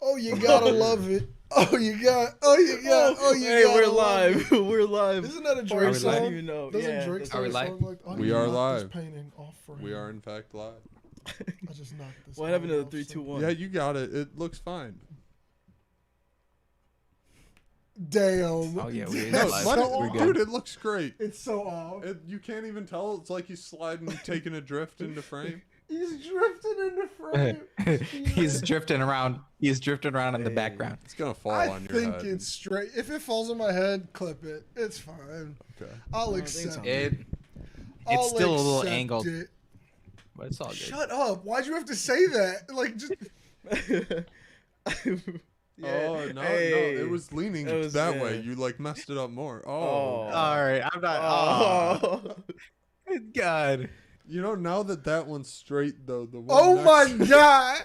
Oh, you gotta love it. Oh, you got. Oh, you got. Oh, you Hey, gotta we're love live. it. We're live. Isn't that a Or Drake we song? live? You know. Doesn't Yeah, Drake that's sing Are we a live? song like, I We just are knocked live. this painting off frame. We are in fact live. I just knocked this. What happened to the off 3, 2, frame. 1? Yeah, you got it. It looks fine. Damn. Oh yeah, we That's live. let so it, off. dude, it looks great. It's so off. You can't even tell. It's like he's sliding, taking a drift into frame. He's drifting into frame. He's drifting around. He's drifting around in the background. It's gonna fall I on your think head. it's straight. If it falls on my head, clip it. It's fine. Okay. I'll don't think accept so. it. It's I'll still a little accept angled, it. but it's all good. Shut up. Why'd you have to say that? Like, just. Yeah. Oh no, Hey. no, it was leaning It was, that yeah. way. You like messed it up more. Oh, Oh. All right, I'm not. Oh. Oh, God. you know now that one's straight though. The one Oh my next- god!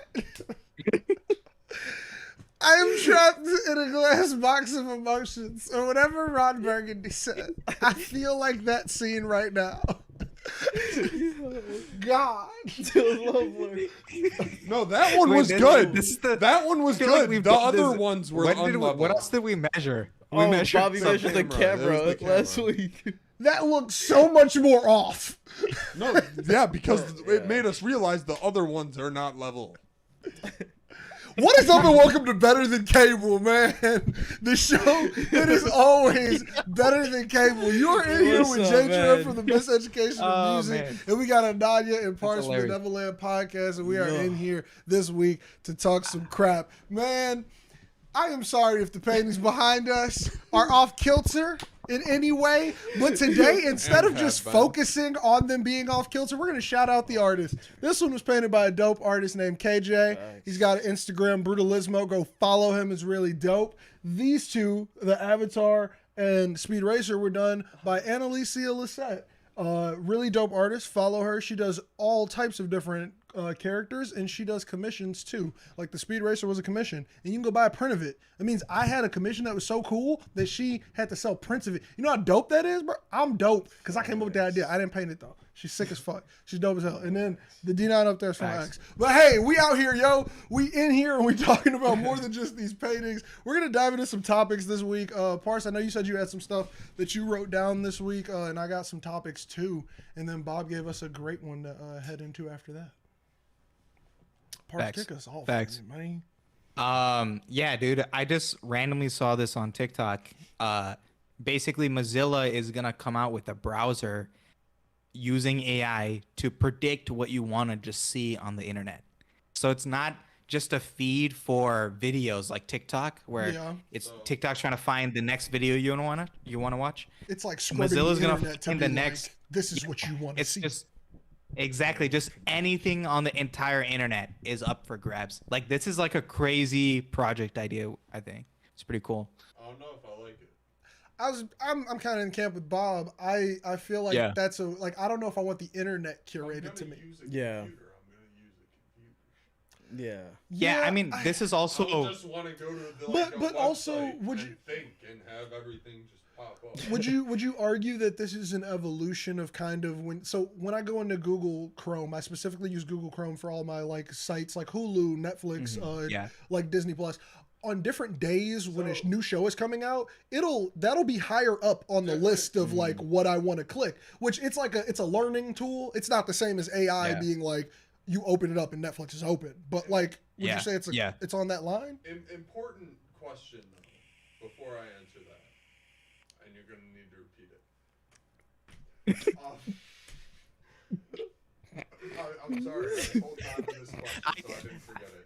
I am trapped in a glass box of emotions, or whatever Ron Burgundy said. I feel like that scene right now. God. No, that one Wait, was this- good. this is the- that one was I feel like good. we've The done other this- ones were When did we, unlevel. what else did we measure? We Oh, measured Bobby the measured the camera. It was camera the last camera. week. That looked so much more off. No, yeah, because Yeah. it made us realize the other ones are not level. What is up and welcome to Better Than Cable, man? The show that is always better than cable. You're in here What's with up, J-Treb man? from the Miseducation of Oh, Music, man. and we got Ananya and Parts from the hilarious. Nevaland podcast, and we are Yeah. in here this week to talk some crap. Man, I am sorry if the paintings behind us are off kilter in any way, but today, instead of And just have been. focusing on them being off kilter, we're going to shout out the artist. This one was painted by a dope artist named KJ. Thanks. He's got an Instagram, Brutalismo. Go follow him. It's really dope. These two, the Avatar and Speed Racer, were done by Annalicia Lissette. Really dope artist. Follow her. She does all types of different characters, and she does commissions too. Like the Speed Racer was a commission, and you can go buy a print of it. It means I had a commission that was so cool that she had to sell prints of it. You know how dope that is, bro? I'm dope because I came up with the idea. I didn't paint it though. She's sick as fuck. She's dope as hell. And then the D9 up there is from Facts. X. But hey, we out here, yo. We in here and we talking about more than just these paintings. We're gonna dive into some topics this week. Parse, I know you said you had some stuff that you wrote down this week, and I got some topics too. And then Bob gave us a great one to head into after that. Parse, Facts. kick us off, Facts. man. Yeah, dude. I just randomly saw this on TikTok. Basically, Mozilla is gonna come out with a browser using AI to predict what you want to just see on the internet. So it's not just a feed for videos like TikTok, where Yeah. it's TikTok's trying to find the next video you want to watch. It's like scrubbing Mozilla's the gonna internet to find be the like, next- this is what you want to It's see. just exactly just anything on the entire internet is up for grabs. Like this is like a crazy project idea. I think it's pretty cool. I don't know if I like it. I'm kind of in camp with Bob. I feel like Yeah. that's I don't know if I want the internet curated to me. Yeah. I'm gonna use a computer. Yeah. Yeah, I mean this is also I just want to go to the But also, website would and you- think and have everything just pop up? Would you argue that this is an evolution of kind of when I go into Google Chrome, I specifically use Google Chrome for all my like sites like Hulu, Netflix, yeah. like Disney Plus. On different days when a So- new show is coming out, that'll be higher up on the list of like what I want to click. Which it's a learning tool. It's not the same as AI Yeah. being like you open it up and Netflix is open. But like, would Yeah. you say it's on that line? Important question though, before I answer that, and you're gonna need to repeat it. I'm sorry. I hold on to this question so I didn't forget it.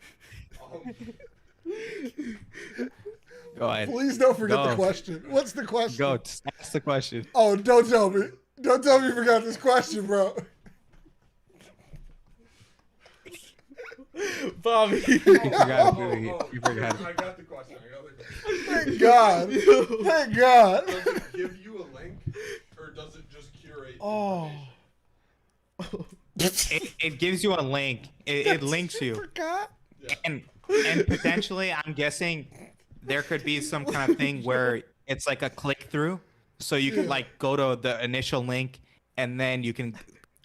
Go ahead. Please don't forget the Go. question. What's the question? Go. Ask the question. Oh, don't tell me. Don't tell me you forgot this question, bro. Bobby. You forgot. You forgot. I got the question. Thank God. Thank God. Does it give you a link, or does it just curate? Oh. It gives you a link. It links you. Forgot. And potentially, I'm guessing there could be some kind of thing where it's like a click through, so you can like go to the initial link, and then you can,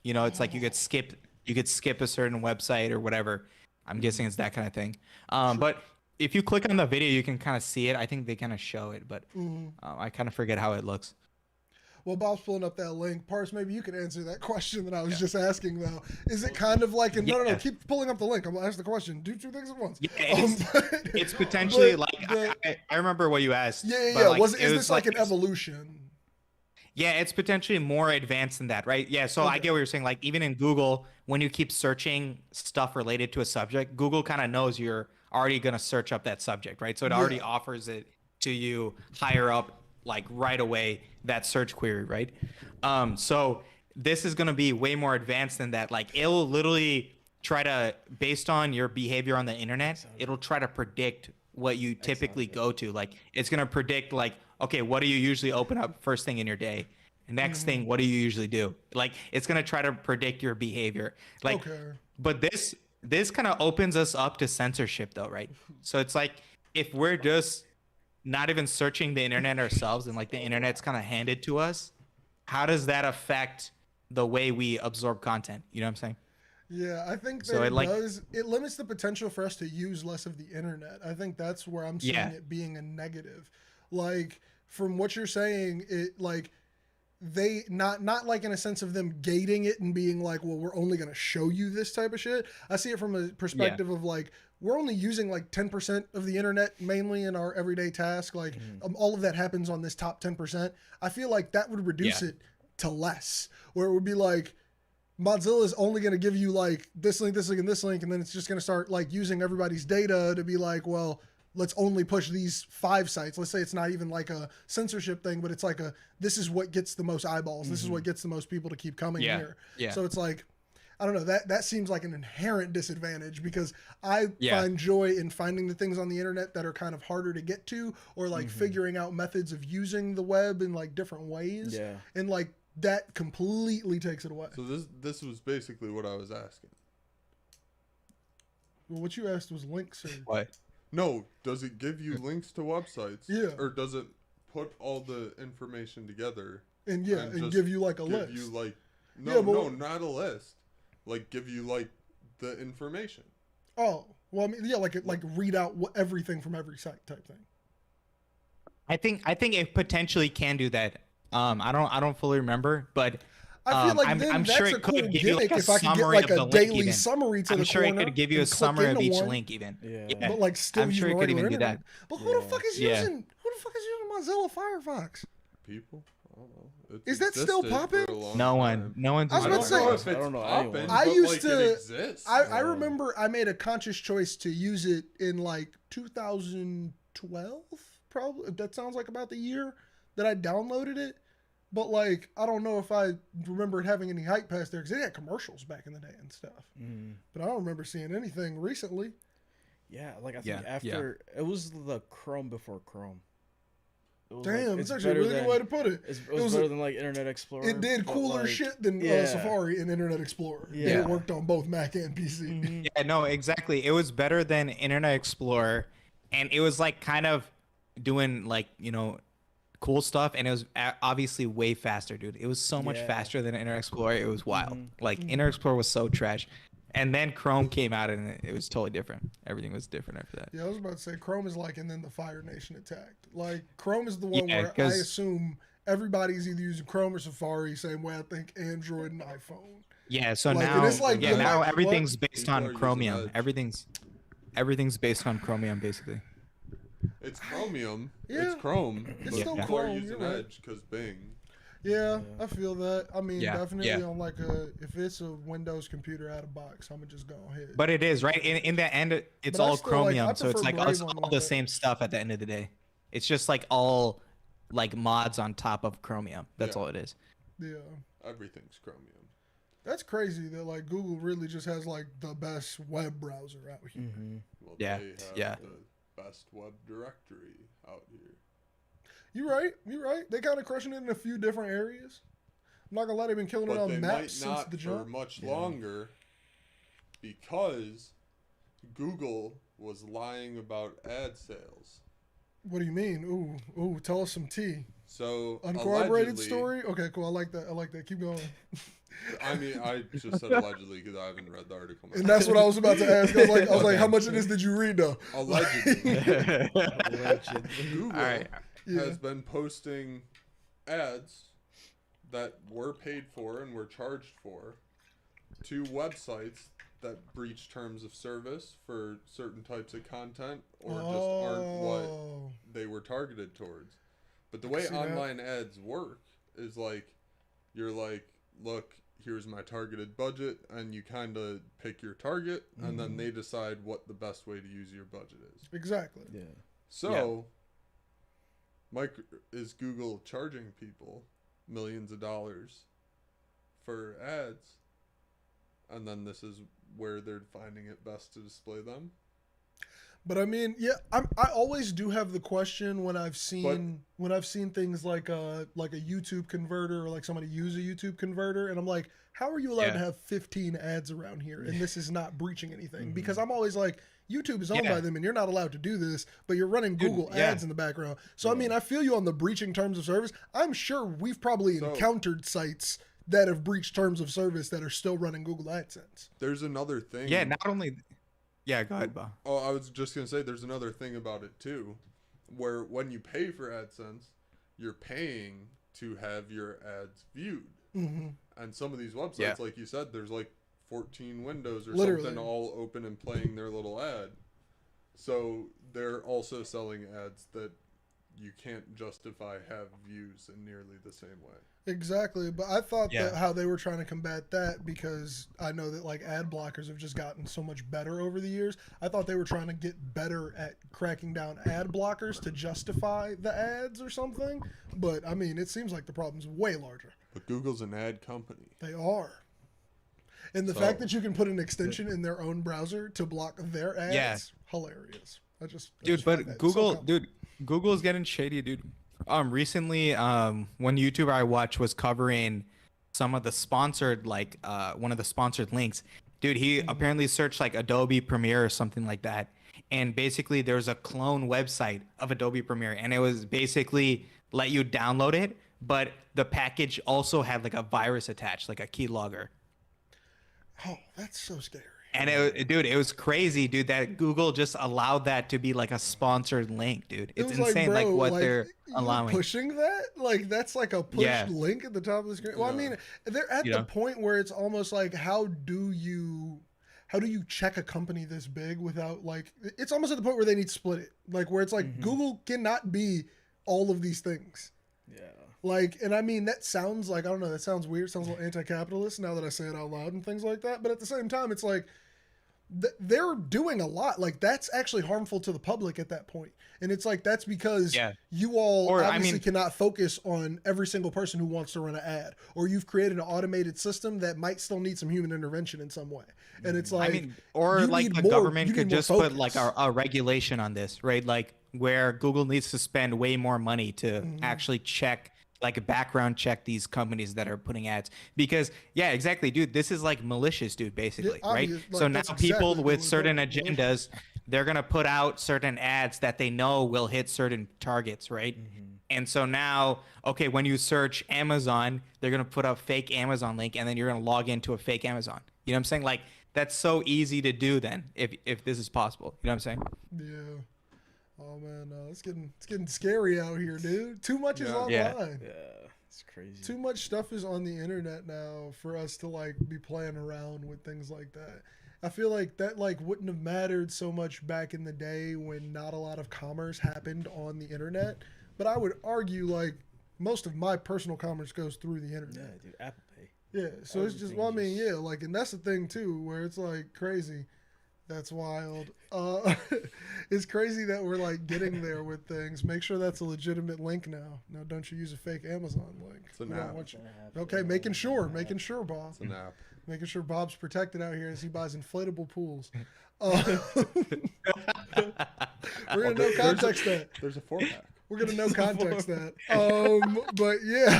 it's like you could skip a certain website or whatever. I'm guessing it's that kind of thing. But if you click on the video, you can kind of see it. I think they kind of show it, but Mm-hmm. I kind of forget how it looks. Well, Bob's pulling up that link. Parse, maybe you could answer that question that I was just asking, though. Is it kind of like, no, Yeah. keep pulling up the link. I'm going to ask the question. Do two things at once. Yeah, it's potentially like, I remember what you asked. Yeah. but, like, Is it this was like an evolution? Yeah, it's potentially more advanced than that, right? Yeah, so I get what you're saying. Like, even in Google, when you keep searching stuff related to a subject, Google kind of knows you're already going to search up that subject, right? So it already offers it to you higher up, like right away, that search query, right? So this is going to be way more advanced than that. Like, it'll literally try to, based on your behavior on the internet, it'll try to predict what you typically go to. Like, it's going to predict, like, okay, what do you usually open up first thing in your day? Next thing, what do you usually do? Like, it's going to try to predict your behavior. Like, but this kind of opens us up to censorship though, right? So it's like, if we're just not even searching the internet ourselves and like the internet's kind of handed to us, how does that affect the way we absorb content? You know what I'm saying? Yeah, I think that So it does. It limits the potential for us to use less of the internet. I think that's where I'm seeing it being a negative. Like, from what you're saying, it like they not like in a sense of them gating it and being like, well, we're only going to show you this type of shit. I see it from a perspective of like, we're only using like 10% of the internet mainly in our everyday task. Like all of that happens on this top 10%. I feel like that would reduce it to less, where it would be like, Mozilla is only going to give you like this link, this link, and this link. And then it's just going to start like using everybody's data to be like, well, let's only push these 5 sites. Let's say it's not even like a censorship thing, but it's like this is what gets the most eyeballs. This is what gets the most people to keep coming here. Yeah. So it's like, I don't know, that seems like an inherent disadvantage, because I find joy in finding the things on the internet that are kind of harder to get to, or like figuring out methods of using the web in like different ways. Yeah. And like that completely takes it away. So this was basically what I was asking. Well, what you asked was links. Or... What? No, does it give you links to websites? Yeah. Or does it put all the information together? And give you like a list. Give you like no, not a list. Like give you like the information. Oh, well, I mean, like read out everything from every site type thing. I think it potentially can do that. I don't fully remember, but I feel like I'm sure it could cool give you like a if I could get summary like of a the daily link even. summary to I'm the sure corner. it could give you a summary of each link even. Yeah. But like still I'm sure it could even do that. But who the fuck is using Mozilla Firefox? People? I don't know. Is that still popping? No one's I was about to say, I don't know. I used to. I remember. remember I made a conscious choice to use it in like 2012, probably. That sounds like about the year that I downloaded it. But like, I don't know if I remember it having any hype past there, because it had commercials back in the day and stuff. But I don't remember seeing anything recently. Yeah, like I think after it was the Chrome before Chrome. Damn, that's actually a really good way to put it. It was better than like Internet Explorer. It did cooler shit than Safari and Internet Explorer. Yeah, it worked on both Mac and PC. Yeah, no, exactly. It was better than Internet Explorer, and it was like kind of doing like, you know, cool stuff, and it was obviously way faster, dude. It was so much faster than Internet Explorer. It was wild. Like Internet Explorer was so trash. And then Chrome came out, and it was totally different. Everything was different after that. Yeah, I was about to say Chrome is like, and then the Fire Nation attacked. Like Chrome is the one where I assume everybody's either using Chrome or Safari, same way I think Android and iPhone. Yeah, so like, now, like, now everything's based on Chromium. Everything's based on Chromium, basically. It's Chromium. It's Chrome. It's still Chrome. You're using Edge because Bing. Yeah, I feel that. I mean, definitely on like if it's a Windows computer out of box, I'm gonna just go ahead. But it is, right? In the end, it's all Chromium, so it's like all the same stuff at the end of the day. It's just like all like mods on top of Chromium. That's all it is. Yeah. Everything's Chromium. That's crazy that like Google really just has like the best web browser out here. Well, they have the best web directory out here. You're right. They kind of crushing it in a few different areas. I'm not gonna lie, they've been killing it on maps since the jump. For much longer, because Google was lying about ad sales. What do you mean? Ooh, tell us some tea. So Uncorroborated allegedly, story? Okay, cool. I like that. Keep going. I mean, I just said allegedly because I haven't read the article. And that's what I was about to ask. I was like, how much of this did you read though? Allegedly. Google All right. has been posting ads that were paid for and were charged for to websites that breach terms of service for certain types of content or just aren't what they were targeted towards. But the way online ads work is like, you're like, look, here's my targeted budget, and you kind of pick your target, and then they decide what the best way to use your budget is. Exactly. Yeah. So, is Google charging people millions of dollars for ads, and then this is where they're finding it best to display them? But I mean, yeah, I always do have the question when I've seen things like a YouTube converter or like somebody use a YouTube converter, and I'm like, how are you allowed to have 15 ads around here and this is not breaching anything? Because I'm always like, YouTube is owned by them and you're not allowed to do this, but you're running Google ads in the background. So I mean, I feel you on the breaching terms of service. I'm sure we've probably encountered sites that have breached terms of service that are still running Google AdSense. There's another thing. Yeah, not only. Yeah, go ahead, Bob. Oh, I was just gonna say there's another thing about it too, where when you pay for AdSense, you're paying to have your ads viewed. And some of these websites, like you said, there's like 14 windows or something all open and playing their little ad. So they're also selling ads that you can't justify have views in nearly the same way. Exactly, but I thought that how they were trying to combat that, because I know that like ad blockers have just gotten so much better over the years. I thought they were trying to get better at cracking down ad blockers to justify the ads or something. But I mean, it seems like the problem's way larger. But Google's an ad company. They are. And the fact that you can put an extension in their own browser to block their ads, hilarious. But Google, Google's getting shady, dude. Recently, one YouTuber I watched was covering some of the sponsored, one of the sponsored links. Dude, he apparently searched like Adobe Premiere or something like that. And basically there's a clone website of Adobe Premiere, and it was basically let you download it, but the package also had like a virus attached, like a keylogger. Oh, that's so scary. And it was crazy, dude, that Google just allowed that to be like a sponsored link, dude. It's insane, like, bro, what they're allowing. Pushing that? Like, that's like a pushed link at the top of the screen. Well, I mean, they're at the point where it's almost like, how do you check a company this big without, like, it's almost at the point where they need to split it. Like, where it's like, Google cannot be all of these things. Yeah. Like, and I mean, that sounds like, I don't know, that sounds weird. It sounds a little anti-capitalist now that I say it out loud and things like that. But at the same time, it's like, they're doing a lot. Like, that's actually harmful to the public at that point. And it's like, that's because you all obviously cannot focus on every single person who wants to run an ad, or you've created an automated system that might still need some human intervention in some way. And it's like, or like the government could just put like a regulation on this, right? Like, where Google needs to spend way more money to actually check, like a background check, these companies that are putting ads. Because exactly, dude, this is like malicious, dude, basically, right? Like, so now people with certain agendas, they're gonna put out certain ads that they know will hit certain targets, right? And so now, okay, when you search Amazon, they're gonna put a fake Amazon link, and then you're gonna log into a fake Amazon. You know what I'm saying? Like, that's so easy to do then, if this is possible. You know what I'm saying? Yeah. Oh man, it's getting scary out here, dude. Too much is online. Yeah, it's crazy. Too much stuff is on the internet now for us to like be playing around with things like that. I feel like that like wouldn't have mattered so much back in the day when not a lot of commerce happened on the internet. But I would argue like most of my personal commerce goes through the internet. Yeah, dude, Apple Pay. Yeah, so it's just, well, I mean, yeah, like, and that's the thing too, where it's like crazy. That's wild. It's crazy that we're like getting there with things. Make sure that's a legitimate link now. No, don't you use a fake Amazon link. It's an app. Okay, making sure, Bob. It's an app. Making sure Bob's protected out here as he buys inflatable pools. We're gonna no context that. There's a 4-pack. We're gonna no context that. But yeah.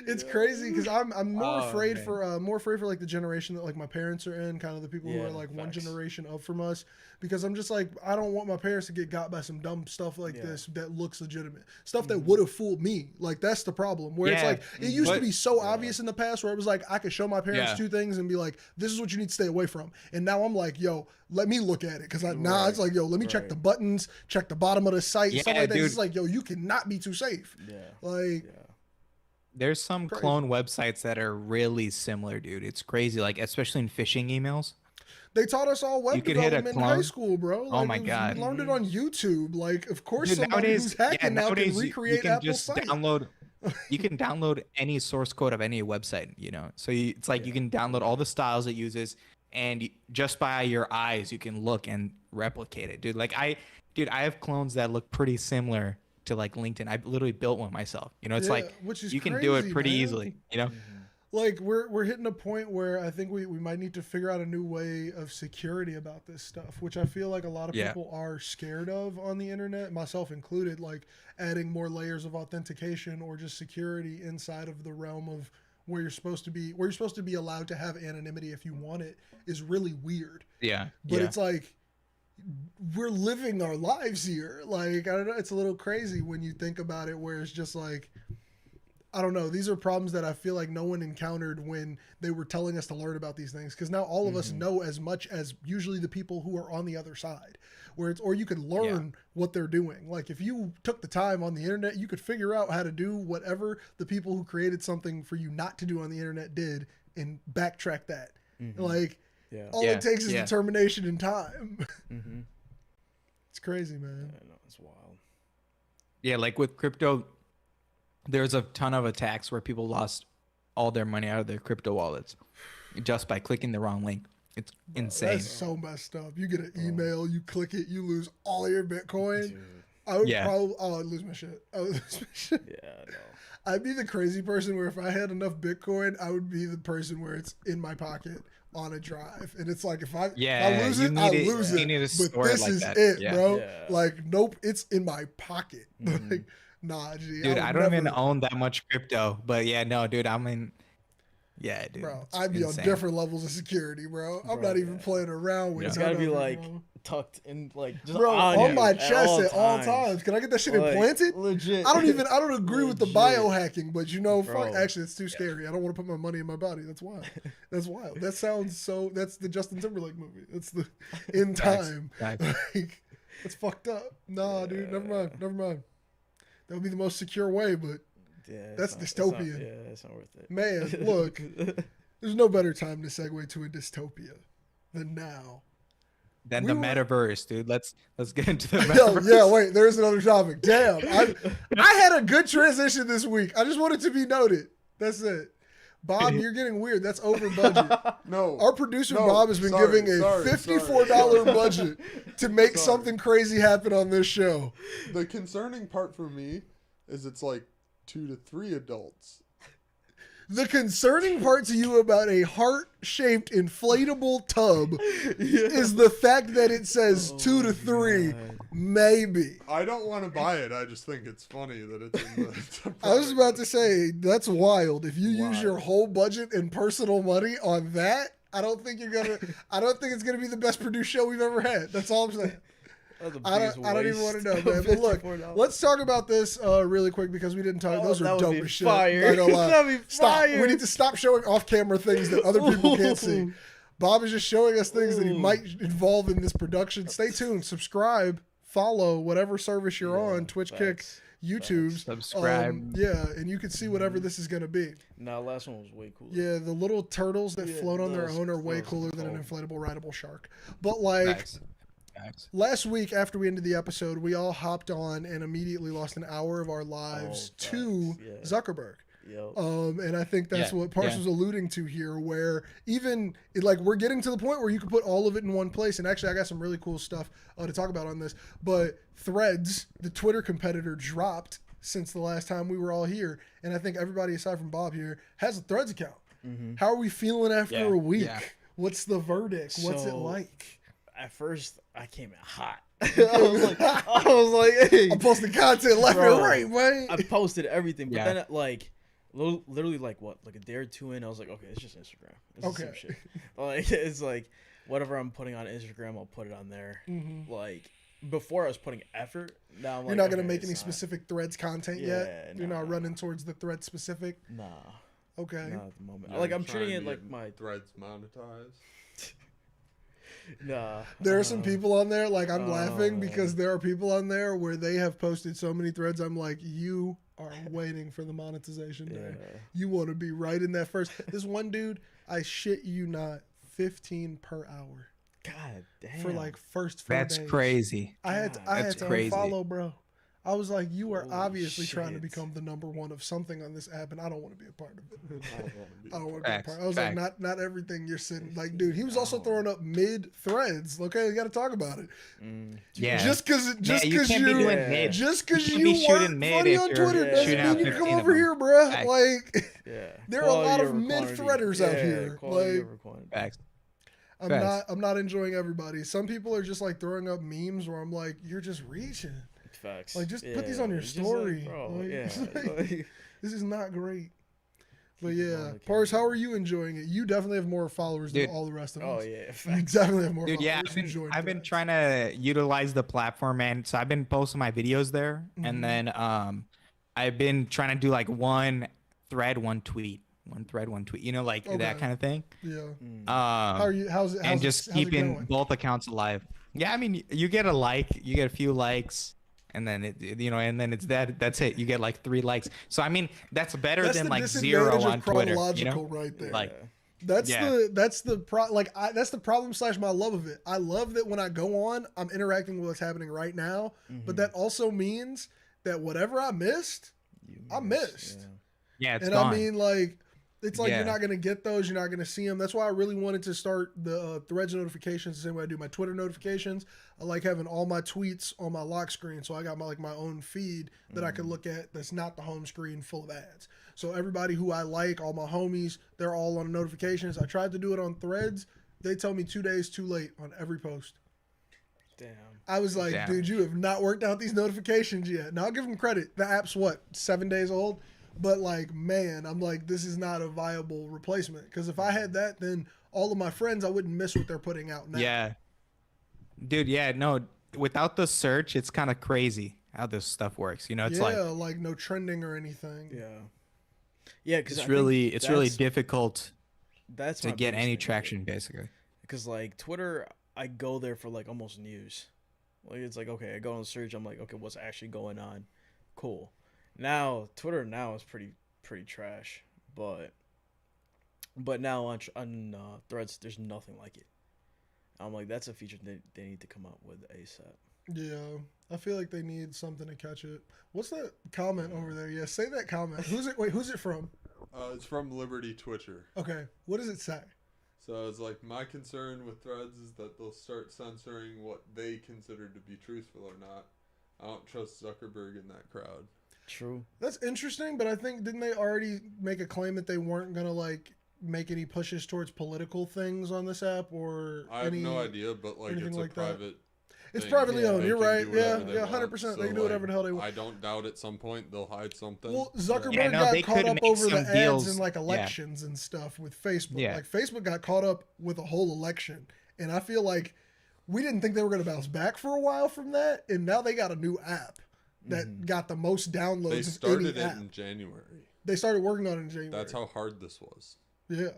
It's crazy because I'm more afraid man. for like the generation that like my parents are in, kind of the people who Yeah, are like one facts. generation up from us, because I'm just like, I don't want my parents to get got by some dumb stuff like this that looks legitimate, stuff that would have fooled me. Like that's the problem, where it's Yeah, like it used to but- be so obvious in the past where it was like I could show my parents Yeah. two things and be like, this is what you need to stay away from, and now I'm like, yo, let me look at it, because now it's like, yo, let me check the buttons, check the bottom of the site, Yeah, stuff like that. dude. It's like, yo, you cannot be too safe. Yeah. Like, There's some Crazy. clone websites that are really similar, dude. It's crazy, like especially in phishing emails. they taught us all web You could hit a development in high clone. school, bro. Oh Like, my God. We learned it on YouTube. Like, of course, Dude, somebody nowadays, who's hacking now can nowadays recreate you can Apple's just site. download. You can download any source code of any website, you know. So it's like you can download all the styles it uses, and just by your eyes, you can look and replicate it, dude. I have clones that look pretty similar to like LinkedIn. I literally built one myself. You know, it's Yeah, like which is you can do it crazy, pretty man. easily. You know. Like, we're hitting a point where I think we might need to figure out a new way of security about this stuff, which I feel like a lot of people are scared of on the internet, myself included. Like adding more layers of authentication or just security inside of the realm of where you're supposed to be allowed to have anonymity if you want it, is really weird. Yeah. But it's like, we're living our lives here. Like, I don't know, it's a little crazy when you think about it, where it's just like, I don't know, these are problems that I feel like no one encountered when they were telling us to learn about these things, because now all of us know as much as usually the people who are on the other side, where it's, or you can learn what they're doing. Like if you took the time on the internet, you could figure out how to do whatever the people who created something for you not to do on the internet did, and backtrack that. Like, all it takes is determination and time. It's crazy, man. I know, it's wild. Yeah, like with crypto, there's a ton of attacks where people lost all their money out of their crypto wallets just by clicking the wrong link. It's insane. That's so messed up. You get an email, you click it, you lose all of your Bitcoin. Dude. I would probably, I'd lose my shit. Yeah, I know. I'd be the crazy person where if I had enough Bitcoin, I would be the person where it's in my pocket on a drive. And it's like, if I lose you it, I need lose you it. need to But store it this like is that. it, Yeah. bro. Yeah. Like, nope, it's in my pocket. Like, nah, G. Dude, would I don't even never- own that much crypto, but yeah, no, dude, I'm in. Yeah, dude. Bro, it's I'd be insane. on different levels of security, bro. I'm not even playing around with it. It's gotta be like tucked in, like just Bro, on you my chest at all times. Can I get that shit Like, implanted? legit. I don't agree with the Legit. biohacking, but you know, fuck, Bro. actually, it's too scary. I don't want to put my money in my body. That's wild. That's wild. That sounds so, that's the Justin Timberlake movie. That's the In Time. Facts. Like, it's fucked up. Nah, dude, never mind. That would be the most secure way, but that's dystopian. Yeah, it's not worth it. man, look, there's no better time to segue to a dystopia than now. Then We the were- metaverse, dude. Let's get into the Yo, metaverse. yeah, wait, there's another topic. Damn. I had a good transition this week. I just wanted to be noted. That's it. Bob, you're getting weird. That's over budget. No. Our producer No, Bob has been sorry, giving a sorry, $54 budget to make something crazy happen on this show. The concerning part for me is it's like 2 to 3 adults. The concerning part to you about a heart-shaped inflatable tub is the fact that it says 2 to 3, maybe. I don't want to buy it. I just think it's funny that it's in the I was about to say, that's wild. If you use your whole budget and personal money on that, I don't think it's gonna be the best produced show we've ever had. That's all I'm saying. I don't even want to know, man. But look, let's talk about this really quick, because we didn't talk. Those are dope as shit. Fire. Not gonna lie. That'd be Stop. fire. We need to stop showing off-camera things that other people can't see. Bob is just showing us things that he might involve in this production. Stay tuned. Subscribe. Follow whatever service you're on. Twitch, Kick, YouTube's. Subscribe. Yeah, and you can see whatever this is gonna be. No, last one was way cooler. Yeah, the little turtles that float on their those- own are way those cooler are than an cool. inflatable rideable shark. But like. Facts. Last week, after we ended the episode, we all hopped on and immediately lost an hour of our lives to Zuckerberg. Yep. And I think that's what Parse was alluding to here, where even like we're getting to the point where you can put all of it in one place. And actually, I got some really cool stuff to talk about on this. But Threads, the Twitter competitor, dropped since the last time we were all here, and I think everybody aside from Bob here has a Threads account. How are we feeling after a week? Yeah. What's the verdict? What's it So- like? At first, I came in hot. I was like, hey. I'm posting content left Bro. and right, man. I posted everything, but Yeah. then like literally like what, like a day or two in, I was like, okay, it's just Instagram. It's Okay. the same shit. Like it's like whatever I'm putting on Instagram, I'll put it on there. Like before, I was putting effort. Now I'm You're like, not gonna okay, make it's any not. specific threads content Yeah, yet. You're nah. not running towards the thread specific. Nah, Okay. not at the moment. Yeah, Like I'm trying treating to it like get my threads monetized. nah. There are some people on there, like I'm laughing Oh, because man. there are people on there where they have posted so many threads. I'm like, you are waiting for the monetization day. Yeah. You want to be right in that first. This one dude, I shit you not, 15 per hour God damn. for like first 4 That's days. crazy. I had That's to crazy. unfollow, bro. I was like, you are Holy obviously trying to shit. become the number one of something on this app, and I don't want to be a part of it. I don't want to be. I don't want to be a Facts, part. I was facts. like, not everything you're sitting like, dude. He was also No. throwing up mid threads. Okay, we got to talk about it. Yeah. Just because you can't be doing Yeah. mid. just because You you, can't be shooting weren't mid funny if on you're Twitter doesn't shooting mean out you can 15 come of over them. here, bruh. Facts. Like, Yeah. there are a lot Quality of over mid quantity. threaders out here. Quality Like, over quantity. Facts. I'm Facts. not enjoying everybody. Some people are just like throwing up memes where I'm like, you're just reaching. Facts. Like, just put these on your it's just story. Like, bro, Like, yeah. it's like- like- This is not great. But Keep it yeah, on the Pars, how camera. are you enjoying it? You definitely have more followers than Dude. all the rest of oh us. yeah. You Facts. definitely have more Dude, yeah, followers. who join I've been threads. trying to utilize the platform, man. So I've been posting my videos there, Mhm. and then I've been trying to do like one thread, one tweet, you know, like Okay. that kind of thing. Yeah. Mm. How are you? How's it? And just how's it keeping going? both accounts alive. Yeah, I mean, you get a like, you get a few likes, and then and then it's that's it. You get like 3 likes. So I mean, that's better That's than the like 0 disadvantage on of Twitter. You chronological know? right there. Like, That's Yeah. that's the problem / my love of it. I love that when I go on, I'm interacting with what's happening right now, but that also means that whatever I missed, I missed. yeah, it's And gone. I mean, like, it's like Yeah. you're not going to get those. You're not going to see them. That's why I really wanted to start the Threads notifications the same way I do my Twitter notifications. I like having all my tweets on my lock screen. So I got my own feed that I can look at that's not the home screen full of ads. So everybody who I like, all my homies, they're all on notifications. I tried to do it on Threads. They tell me 2 days too late on every post. Damn. I was like, Damn. dude, you have not worked out these notifications yet. Now I'll give them credit. The app's 7 days old? But like, man, I'm like, this is not a viable replacement. Because if I had that, then all of my friends, I wouldn't miss what they're putting out now. Yeah. Dude, yeah, no, without the search, it's kind of crazy how this stuff works. You know, it's like no trending or anything. Yeah. Yeah, because it's really difficult that's to get any traction, basically. Because like Twitter, I go there for like almost news. Like it's like, okay, I go on search, I'm like, okay, what's actually going on? Cool. Now Twitter now is pretty trash, but now on Threads, there's nothing like it. I'm like, that's a feature they need to come up with ASAP. Yeah, I feel like they need something to catch it. What's that comment over there? Yeah, say that comment. Who's it? Wait, who's it from? It's from Liberty Twitcher. Okay, what does it say? So it's like, my concern with Threads is that they'll start censoring what they consider to be truthful or not. I don't trust Zuckerberg in that crowd. True. That's interesting, but I think didn't they already make a claim that they weren't gonna like make any pushes towards political things on this app or I have no idea, but like anything it's like a that? private. It's thing. privately Yeah, owned. They You're can right. do whatever Yeah, they yeah, want. 100%. So, They can do whatever the hell they want. I don't doubt at some point they'll hide something. Well, Zuckerberg Yeah, no, got they caught could up make over the some ads deals. and like Yeah. elections and stuff with Facebook. Yeah. Like Facebook got caught up with a whole election, and I feel like we didn't think they were going to bounce back for a while from that, and now they got a new app that got the most downloads they of started any it app. in January. They started working on it in January. That's how hard this was. Yeah,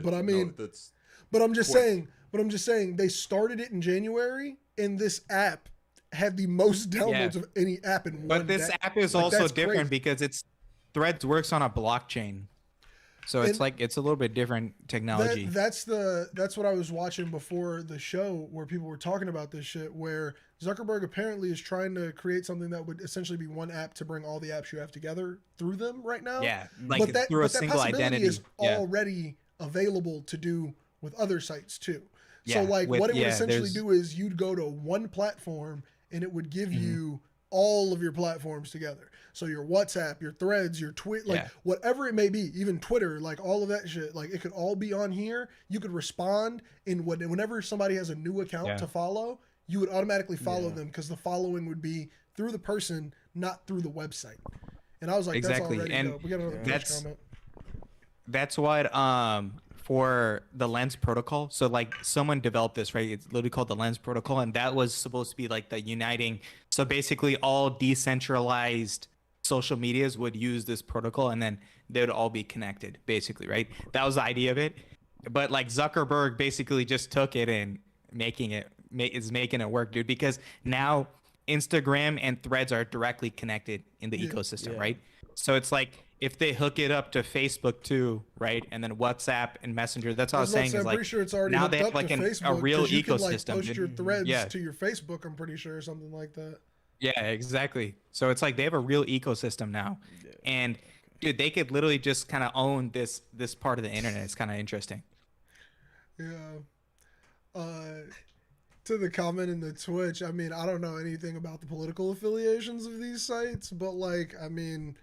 But I mean- that's but I'm just quick. saying. But I'm just saying they started it in January, and this app had the most downloads of any app in one But this day. app is Like, also that's different crazy. because Threads works on a blockchain. So it's And- like it's a little bit different technology. That's what I was watching before the show where people were talking about this shit, where Zuckerberg apparently is trying to create something that would essentially be one app to bring all the apps you have together through them right now. Yeah, like but that, through a but that single possibility identity. is Yeah. already available to do with other sites too. So Yeah, like with- what it would yeah, essentially there's- do is you'd go to one platform and it would give you all of your platforms together. So your WhatsApp, your Threads, your Tweet, like Yeah. whatever it may be, even Twitter, like all of that shit, like it could all be on here. You could respond whenever somebody has a new account Yeah. to follow, you would automatically follow Yeah. them because the following would be through the person, not through the website. And I was like, Exactly. that's already And dope. We got another Twitch that's comment. that's what for the Lens protocol. So like someone developed this, right? It's literally called the Lens protocol, and that was supposed to be like the uniting. So basically, all decentralized social medias would use this protocol, and then they would all be connected, basically, right? That was the idea of it. But like Zuckerberg basically just took it and is making it work, dude. Because now Instagram and Threads are directly connected in the ecosystem, Yeah. right? So it's like if they hook it up to Facebook too, right, and then WhatsApp and Messenger. That's what I was saying. I'm Is like pretty sure it's already now hooked they have up like to a Facebook, real 'cause you can, like, ecosystem, post dude. your threads Yeah. to your Facebook. I'm pretty sure, something like that. Yeah, exactly. So it's like they have a real ecosystem now, and dude, they could literally just kind of own this part of the internet. It's kind of interesting. Yeah. To the comment in the Twitch, I mean, I don't know anything about the political affiliations of these sites, but like, I mean,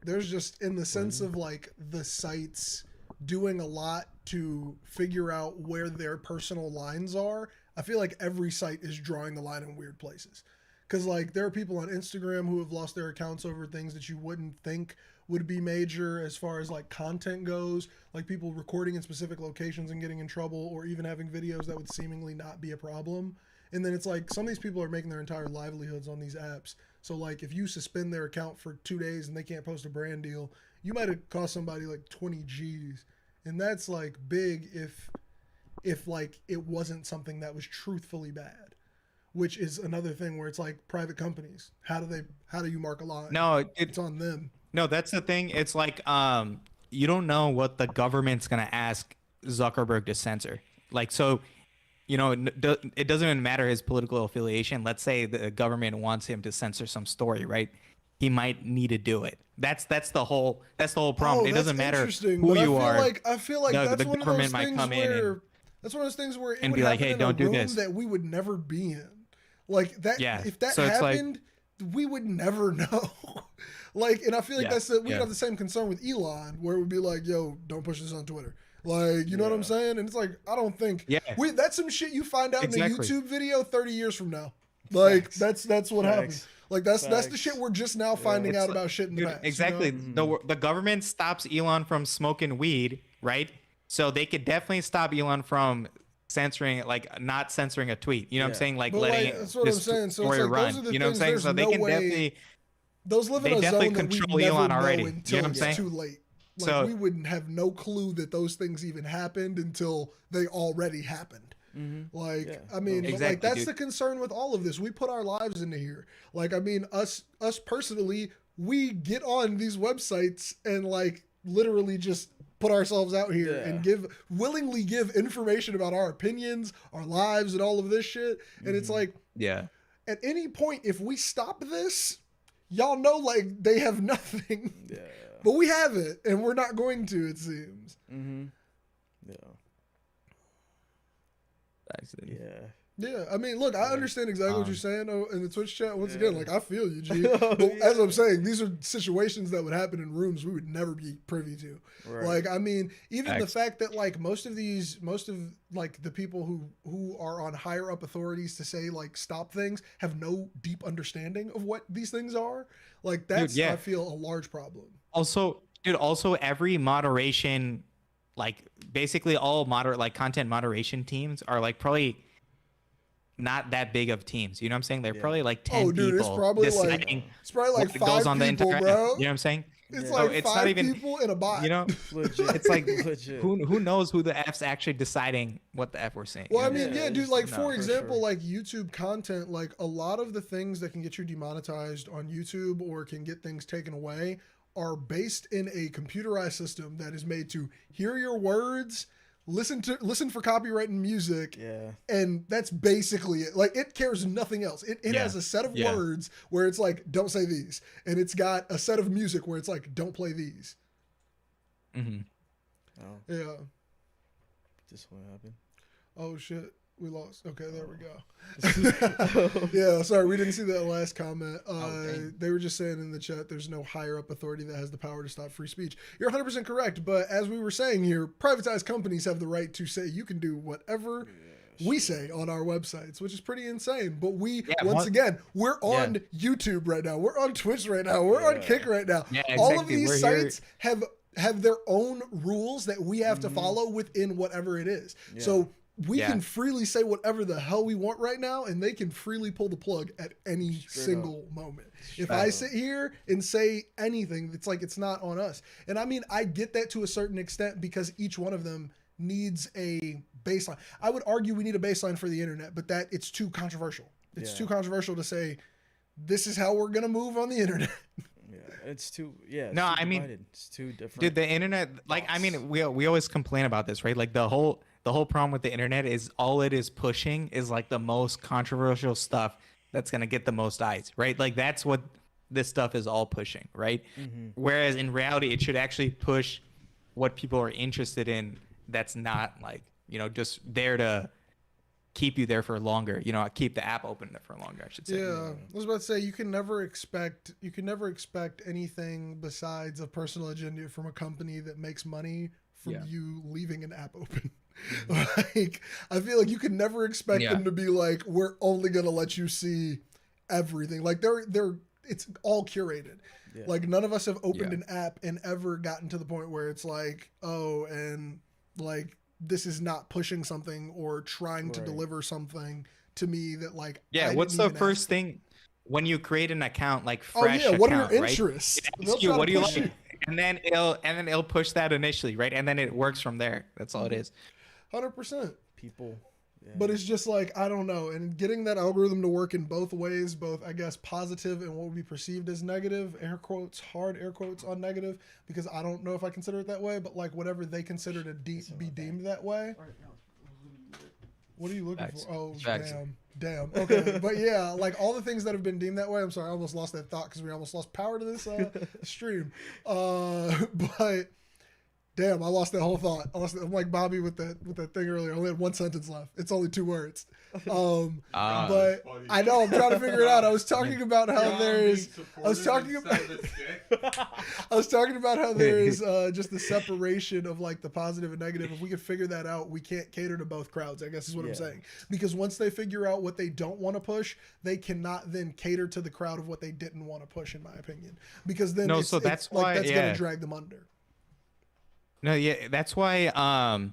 there's just in the sense of like the sites doing a lot to figure out where their personal lines are. I feel like every site is drawing the line in weird places. Because like there are people on Instagram who have lost their accounts over things that you wouldn't think would be major as far as like content goes, like people recording in specific locations and getting in trouble, or even having videos that would seemingly not be a problem. And then it's like some of these people are making their entire livelihoods on these apps. So like if you suspend their account for 2 days and they can't post a brand deal, you might have cost somebody like 20 G's. And that's like big if like it wasn't something that was truthfully bad, which is another thing where it's like private companies. How do you mark a line? No, It's on them. no, that's the thing. It's like you don't know what the government's gonna ask Zuckerberg to censor. Like so, you know, it doesn't even matter his political affiliation. Let's say the government wants him to censor some story, right? He might need to do it. That's the whole problem. It doesn't matter who you are. I feel like the that's one of government those might things come in where and- that's one of those things where it and would be like, happen "Hey, in don't a do room this." that we would never be in. Like that, Yeah. if that So it's like- happened, we would never know. Like, and I feel like Yeah, we yeah. have the same concern with Elon, where it would be like, "Yo, don't push this on Twitter." Like, you know what I'm saying? And it's like, I don't think, Yeah. that's some shit you find out Exactly. in a YouTube video 30 years from now. Like, Facts. that's what happens. Facts. Like, that's the Facts. shit we're just now finding It's out like- about shit in the Dude, past. exactly. You know? The government stops Elon from smoking weed, right? So they could definitely stop Elon from censoring, like not censoring a tweet. You know what I'm Yeah. saying? Like But, letting like, that's what I'm this saying. So it's story like, run. those are the You know what I'm things, saying? there's So they no can way- definitely. Those live in They a definitely zone that we control never Elon know already. You know until what I'm it's saying? too late. Like, So- we wouldn't have no clue that those things even happened until they already happened. Like, Yeah. I mean, but, like Exactly, that's dude. the concern with all of this. We put our lives into here. Like, I mean, us personally, we get on these websites and like literally just put ourselves out here Yeah. and willingly give information about our opinions, our lives, and all of this shit. And it's like, Yeah. at any point, if we stop this, y'all know like they have nothing. Yeah. But we have it, and we're not going to, it seems. Yeah. Yeah. Yeah, I mean, look, I understand exactly what you're saying in the Twitch chat. Once again, Yeah. like, I feel you, G. But as I'm saying, these are situations that would happen in rooms we would never be privy to. Right. Like, I mean, even the Facts. fact that, like, most of like, the people who are on higher up authorities to say, like, stop things have no deep understanding of what these things are. Like, that's, yeah. I feel, a large problem. Also, dude, every moderation, like basically all content moderation teams are like probably not that big of teams. You know what I'm saying? They're probably like 10 Oh, dude, people it's probably deciding like what 5 goes on the people, entire bro. You know what I'm saying? It's Yeah. like So it's 5 not even- people in a bot. You know, Legit. it's like Legit. who knows who the F's actually deciding what the F we're saying. Well, I you know? mean, Yeah, yeah, dude, it's- like, no, for for example, sure. like YouTube content, like a lot of the things that can get you demonetized on YouTube or can get things taken away are based in a computerized system that is made to hear your words, listen for copyright and music, Yeah. and that's basically it. Like, it cares nothing else. It Yeah. has a set of Yeah. words where it's like, don't say these, and it's got a set of music where it's like, don't play these. Mhm. Oh, Yeah. this what happened. Oh shit, we lost. Okay, there we go. Yeah, sorry, we didn't see that last comment. dang. They were just saying in the chat, there's no higher up authority that has the power to stop free speech. You're 100% correct, but as we were saying here, privatized companies have the right to say you can do whatever we say on our websites, which is pretty insane. But we, Yeah, once again, we're on YouTube right now. We're on Twitch right now. We're on Kick right now. Yeah, All of exactly. these We're sites have their own rules that we have to follow within whatever it is. Yeah. So we can freely say whatever the hell we want right now, and they can freely pull the plug at any single moment. If I sit here and say anything, it's like it's not on us. And I mean, I get that to a certain extent because each one of them needs a baseline. I would argue we need a baseline for the internet, but that it's too controversial. It's too controversial to say this is how we're gonna move on the internet. Yeah, it's too. Yeah. No, too I mean, divided. It's too different. Dude, the internet, like, I mean, we always complain about this, right? Like the whole problem with the internet is all it is pushing is like the most controversial stuff that's gonna get the most eyes, right? Like that's what this stuff is all pushing, right? Whereas in reality, it should actually push what people are interested in. That's not like, you know, just there to keep you there for longer, you know, keep the app open for longer, I should say. Yeah, I was about to say you can never expect anything besides a personal agenda from a company that makes money from you leaving an app open. Like, I feel like you can never expect them to be like, we're only gonna let you see everything. Like it's all curated. Yeah. Like none of us have opened an app and ever gotten to the point where it's like, oh, and like this is not pushing something or trying to deliver something to me that like what's the first thing when you create an account, like fresh what account, are your interests? Right? What do you like? And then it'll push that initially, right? And then it works from there. That's all it is. 100%. People. Yeah. But it's just like, I don't know. And getting that algorithm to work in both ways, both, I guess, positive and what would be perceived as negative, air quotes, hard air quotes on negative, because I don't know if I consider it that way, but like whatever they consider to be deemed that way. What are you looking for? Oh, damn. Okay. But yeah, like all the things that have been deemed that way. I'm sorry, I almost lost that thought because we almost lost power to this stream. But damn, I lost that whole thought. I'm like Bobby with that thing earlier. I only had one sentence left. It's only 2 words. But I know I'm trying to figure it out. I was talking about how there's. I was talking about how there is just the separation of like the positive and negative. If we could figure that out, we can't cater to both crowds, I guess is what I'm saying. Because once they figure out what they don't want to push, they cannot then cater to the crowd of what they didn't want to push, in my opinion. Because then that's going to drag them under. No, yeah, that's why I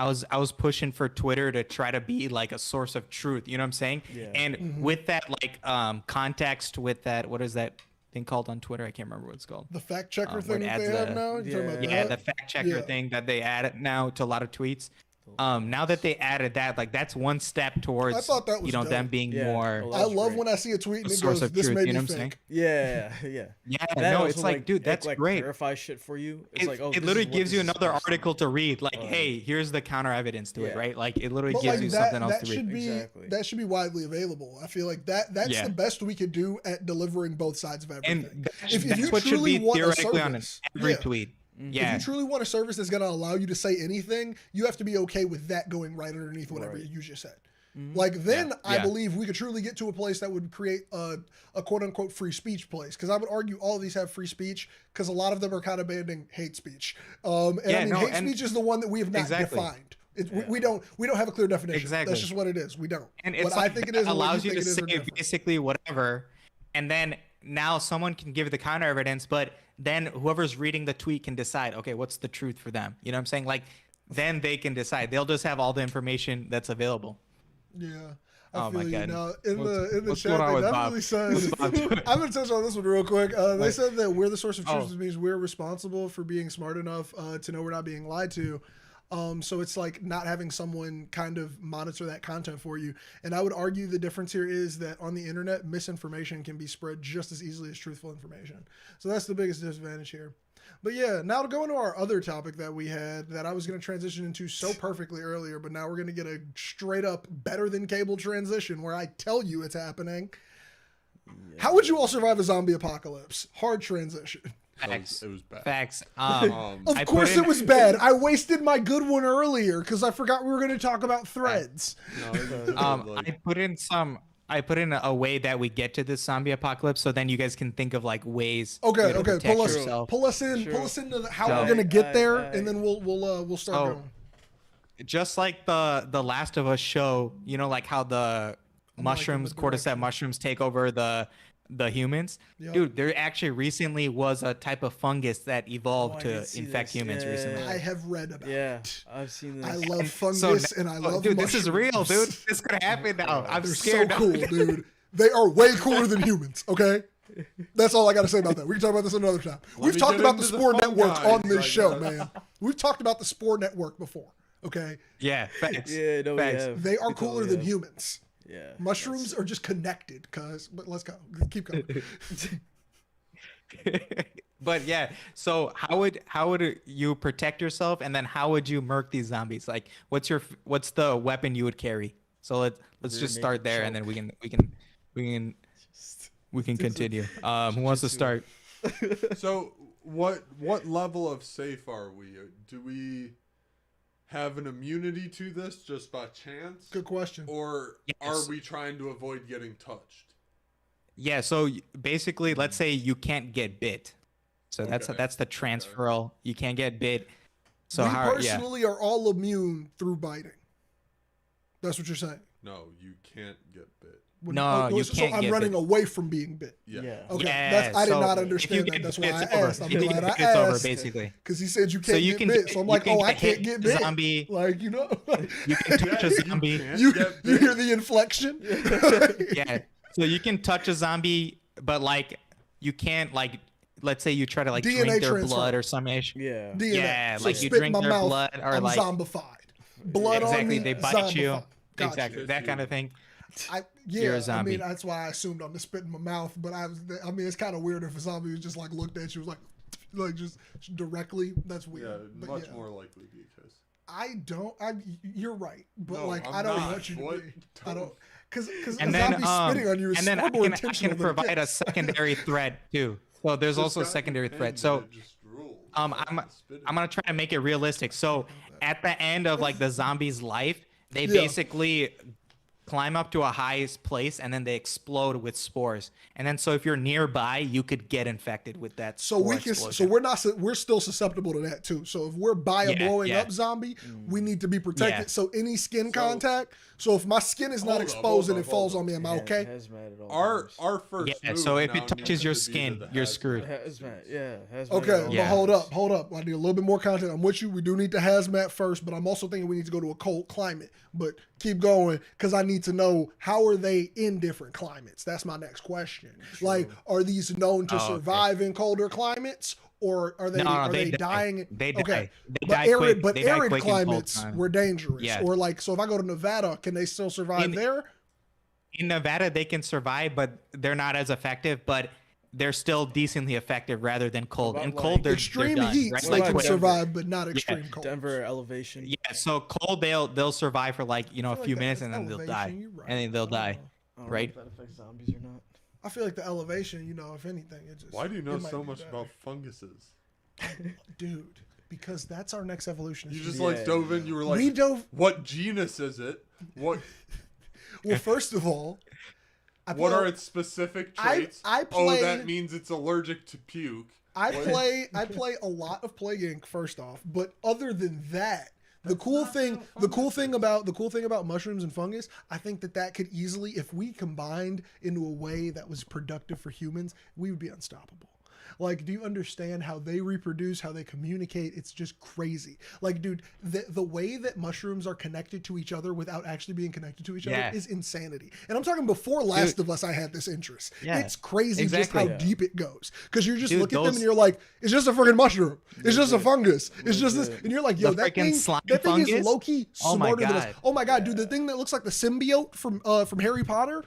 was pushing for Twitter to try to be like a source of truth, you know what I'm saying? Yeah. And with that like context with that, what is that thing called on Twitter? I can't remember what it's called. The fact checker thing that they have now? The fact checker thing that they added now to a lot of tweets. Now that they added that, like that's one step towards I thought that was dope. them being more. I love when I see a tweet and it goes, "This truth, made you know me what I'm think." Yeah. No, it's like, dude, that's like great. Clarify shit for you. It's like, oh, it literally gives you another article to read. Like, hey, here's the counter evidence to it, right? Like, it literally gives you something else to read. That should be widely available. I feel like that's the best we could do at delivering both sides of everything. And that's what should be theoretically on every tweet. Yeah. If you truly want a service that's going to allow you to say anything, you have to be okay with that going right underneath whatever you just said. Like then I believe we could truly get to a place that would create a quote unquote free speech place. Because I would argue all of these have free speech because a lot of them are kind of banning hate speech. Hate speech is the one that we have not defined. We don't have a clear definition. Exactly. That's just what it is. We don't. And it's I think it is allows you to say basically whatever, and then now someone can give the counter evidence, but then whoever's reading the tweet can decide, okay, what's the truth for them? You know what I'm saying? Like, then they can decide. They'll just have all the information that's available. Yeah. I feel you. Now, in the chat, they definitely says, I'm going to touch on this one real quick. They said that we're the source of truth means we're responsible for being smart enough to know we're not being lied to. So it's like not having someone kind of monitor that content for you. And I would argue the difference here is that on the internet, misinformation can be spread just as easily as truthful information. So that's the biggest disadvantage here. But yeah, now to go into our other topic that we had that I was going to transition into so perfectly earlier, but now we're going to get a straight up better than cable transition where I tell you it's happening. Yeah. How would you all survive a zombie apocalypse? Hard transition. Facts. It was bad. Facts. Of course it was bad. I wasted my good one earlier because I forgot we were going to talk about threads. I put in a way that we get to this zombie apocalypse, so then you guys can think of like ways. Okay. Pull us into how we're going to get there, and then we'll start going. just like the Last of Us show, you know, like how the mushrooms, the cordyceps direction. mushrooms take over the humans. Yep. Dude, there actually recently was a type of fungus that evolved Oh, I to did see infect this. humans Yeah. recently. I have read about Yeah, it. I've seen this. I love So fungus now- and I love dude, this is real, mushrooms. dude. This could happen now. I'm They're scared. so cool, dude. They are way cooler than humans, okay? That's all I got to say about that. We can talk about this another time. We've me talked get about the into the Spore fun Network guys, on this I show, guess. man. We've talked about the Spore Network before, okay? Yeah, facts. Yeah, no, we Facts. have. They are We cooler totally than have. humans. Yeah. Mushrooms are just connected, but let's go. Keep going. But yeah, so how would you protect yourself, and then how would you murk these zombies? Like, what's the weapon you would carry? So let's just Rear start naked there, and choke. then we can continue. Who wants to start? So what level of safe are we? Do we have an immunity to this just by chance? Good question. Or Yes. are we trying to avoid getting touched? Yeah, so basically, let's say you can't get bit. So Okay. that's the transferal. You can't get bit. So we how? Yeah. personally are all immune through biting. That's what you're saying. No, you can't get bit. No, you so can't I'm get running bit. away from being bit. Yeah. Yeah. Okay, Yeah, I did so not if you understand get that. That's bit, why I it's over. asked. I'm If you glad get I bit, it's over, asked. basically. Because he said you So can't you get can bit. get- So I'm you like, can oh, I hit can't get bit. zombie. Like, you know, You can touch a Yeah, zombie. can't you, get you bit. hear the inflection? Yeah. So you can touch a zombie, but like you can't like. Let's say you try to like DNA drink their transfer. blood or some ish. Yeah. DNA. Yeah, So like you spit in drink my their mouth, blood or I'm like zombified. Blood on exactly me, they bite you. zombified. Gotcha. Exactly that kind of thing. I You're a mean, zombie. that's why I assumed I'm to spit in my mouth. But I mean, it's kind of weird if a zombie was just like looked at you, was like just directly. That's weird. Yeah, But much yeah. more likely because. You're right, but No, like I'm I don't not. want you to What? be. I don't, because a And then zombie spitting on you is and then far I more can intentional than provide a this. secondary threat too. So there's also a secondary threat. So I'm gonna try to make it realistic. So at the end of like the zombie's life, they Yeah. basically climb up to a highest place and then they explode with spores. And then so if you're nearby, you could get infected with that. So spore we can. explosion. So we're still susceptible to that too. So if we're by a Yeah, blowing yeah. up zombie, we need to be protected. Yeah. So any skin contact. So if my skin is not Hold up, exposed hold and up, it falls hold on me, am I Yeah, okay? hazmat at all Our times. first Yeah, move so if now it touches needs your to be skin, to the you're hazmat screwed. Hazmat, yeah. Hazmat Okay, at all but Yeah. hold up. I need a little bit more content. I'm with you. We do need to hazmat first, but I'm also thinking we need to go to a cold climate. But keep going because I need to know how are they in different climates. That's my next question. Like, are these known to Oh, okay. survive in colder climates, or are they No, they die. dying? They die. Okay, They but die arid, quick. but They die arid quick in cold climates time. were dangerous. Yeah. Or like, so if I go to Nevada, can they still survive In- there? In Nevada, they can survive, but they're not as effective. But they're still decently effective rather than cold. About, In like, cold, they're Extreme done, heat, right? they Like can quick. survive, but not extreme cold. Denver elevation. Yeah, so cold they'll survive for like a feel like few that- minutes that's and then they'll die, elevation, you're right. and then they'll die. I don't know Right. if that affects zombies or not. I feel like the elevation, if anything, it just. Why do you know it might so be much better. about funguses? Dude? Because that's our next evolution. You just Yeah. like dove in. You were like, we dove. what genus is it? What Well, first of all, what are its specific traits? I Oh, play- that means it's allergic to puke. I What? play a lot of Plague Inc. First off, but other than that, the cool thing about mushrooms and fungus, I think that could easily, if we combined into a way that was productive for humans, we would be unstoppable. Like, do you understand how they reproduce, how they communicate? It's just crazy. Like, dude, the way that mushrooms are connected to each other without actually being connected to each Yeah. other is insanity. And I'm talking before Last of Us, I had this interest. Yeah, It's crazy exactly. just how deep it goes. Because you just Dude, look at them those- and you're like, it's just a freaking mushroom. It's just a fungus. It's just this. Legit. And you're like, yo, The that freaking thing, slime that thing is fungus? low-key Oh my smarter than us. God. Oh my God, dude, the thing that looks like the symbiote from Harry Potter,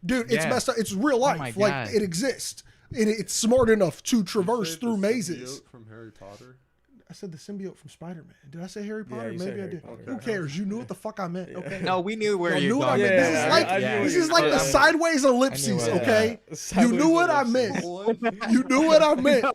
dude, it's Yeah. messed up. It's real Oh my life. Like, God. it exists. And it's smart enough to traverse Say through the mazes. symbiote from Harry Potter. I said the symbiote from Spider-Man. Did I say Harry Potter? you said Maybe I Harry did. Potter. Who cares? You knew what the fuck I meant. Okay. No, we knew where Y'all you're knew what I going. meant. Yeah, This is I- like I knew what this you is were like the saying. sideways ellipses, what- okay? Yeah. You knew what I Sideways meant. You knew what I meant.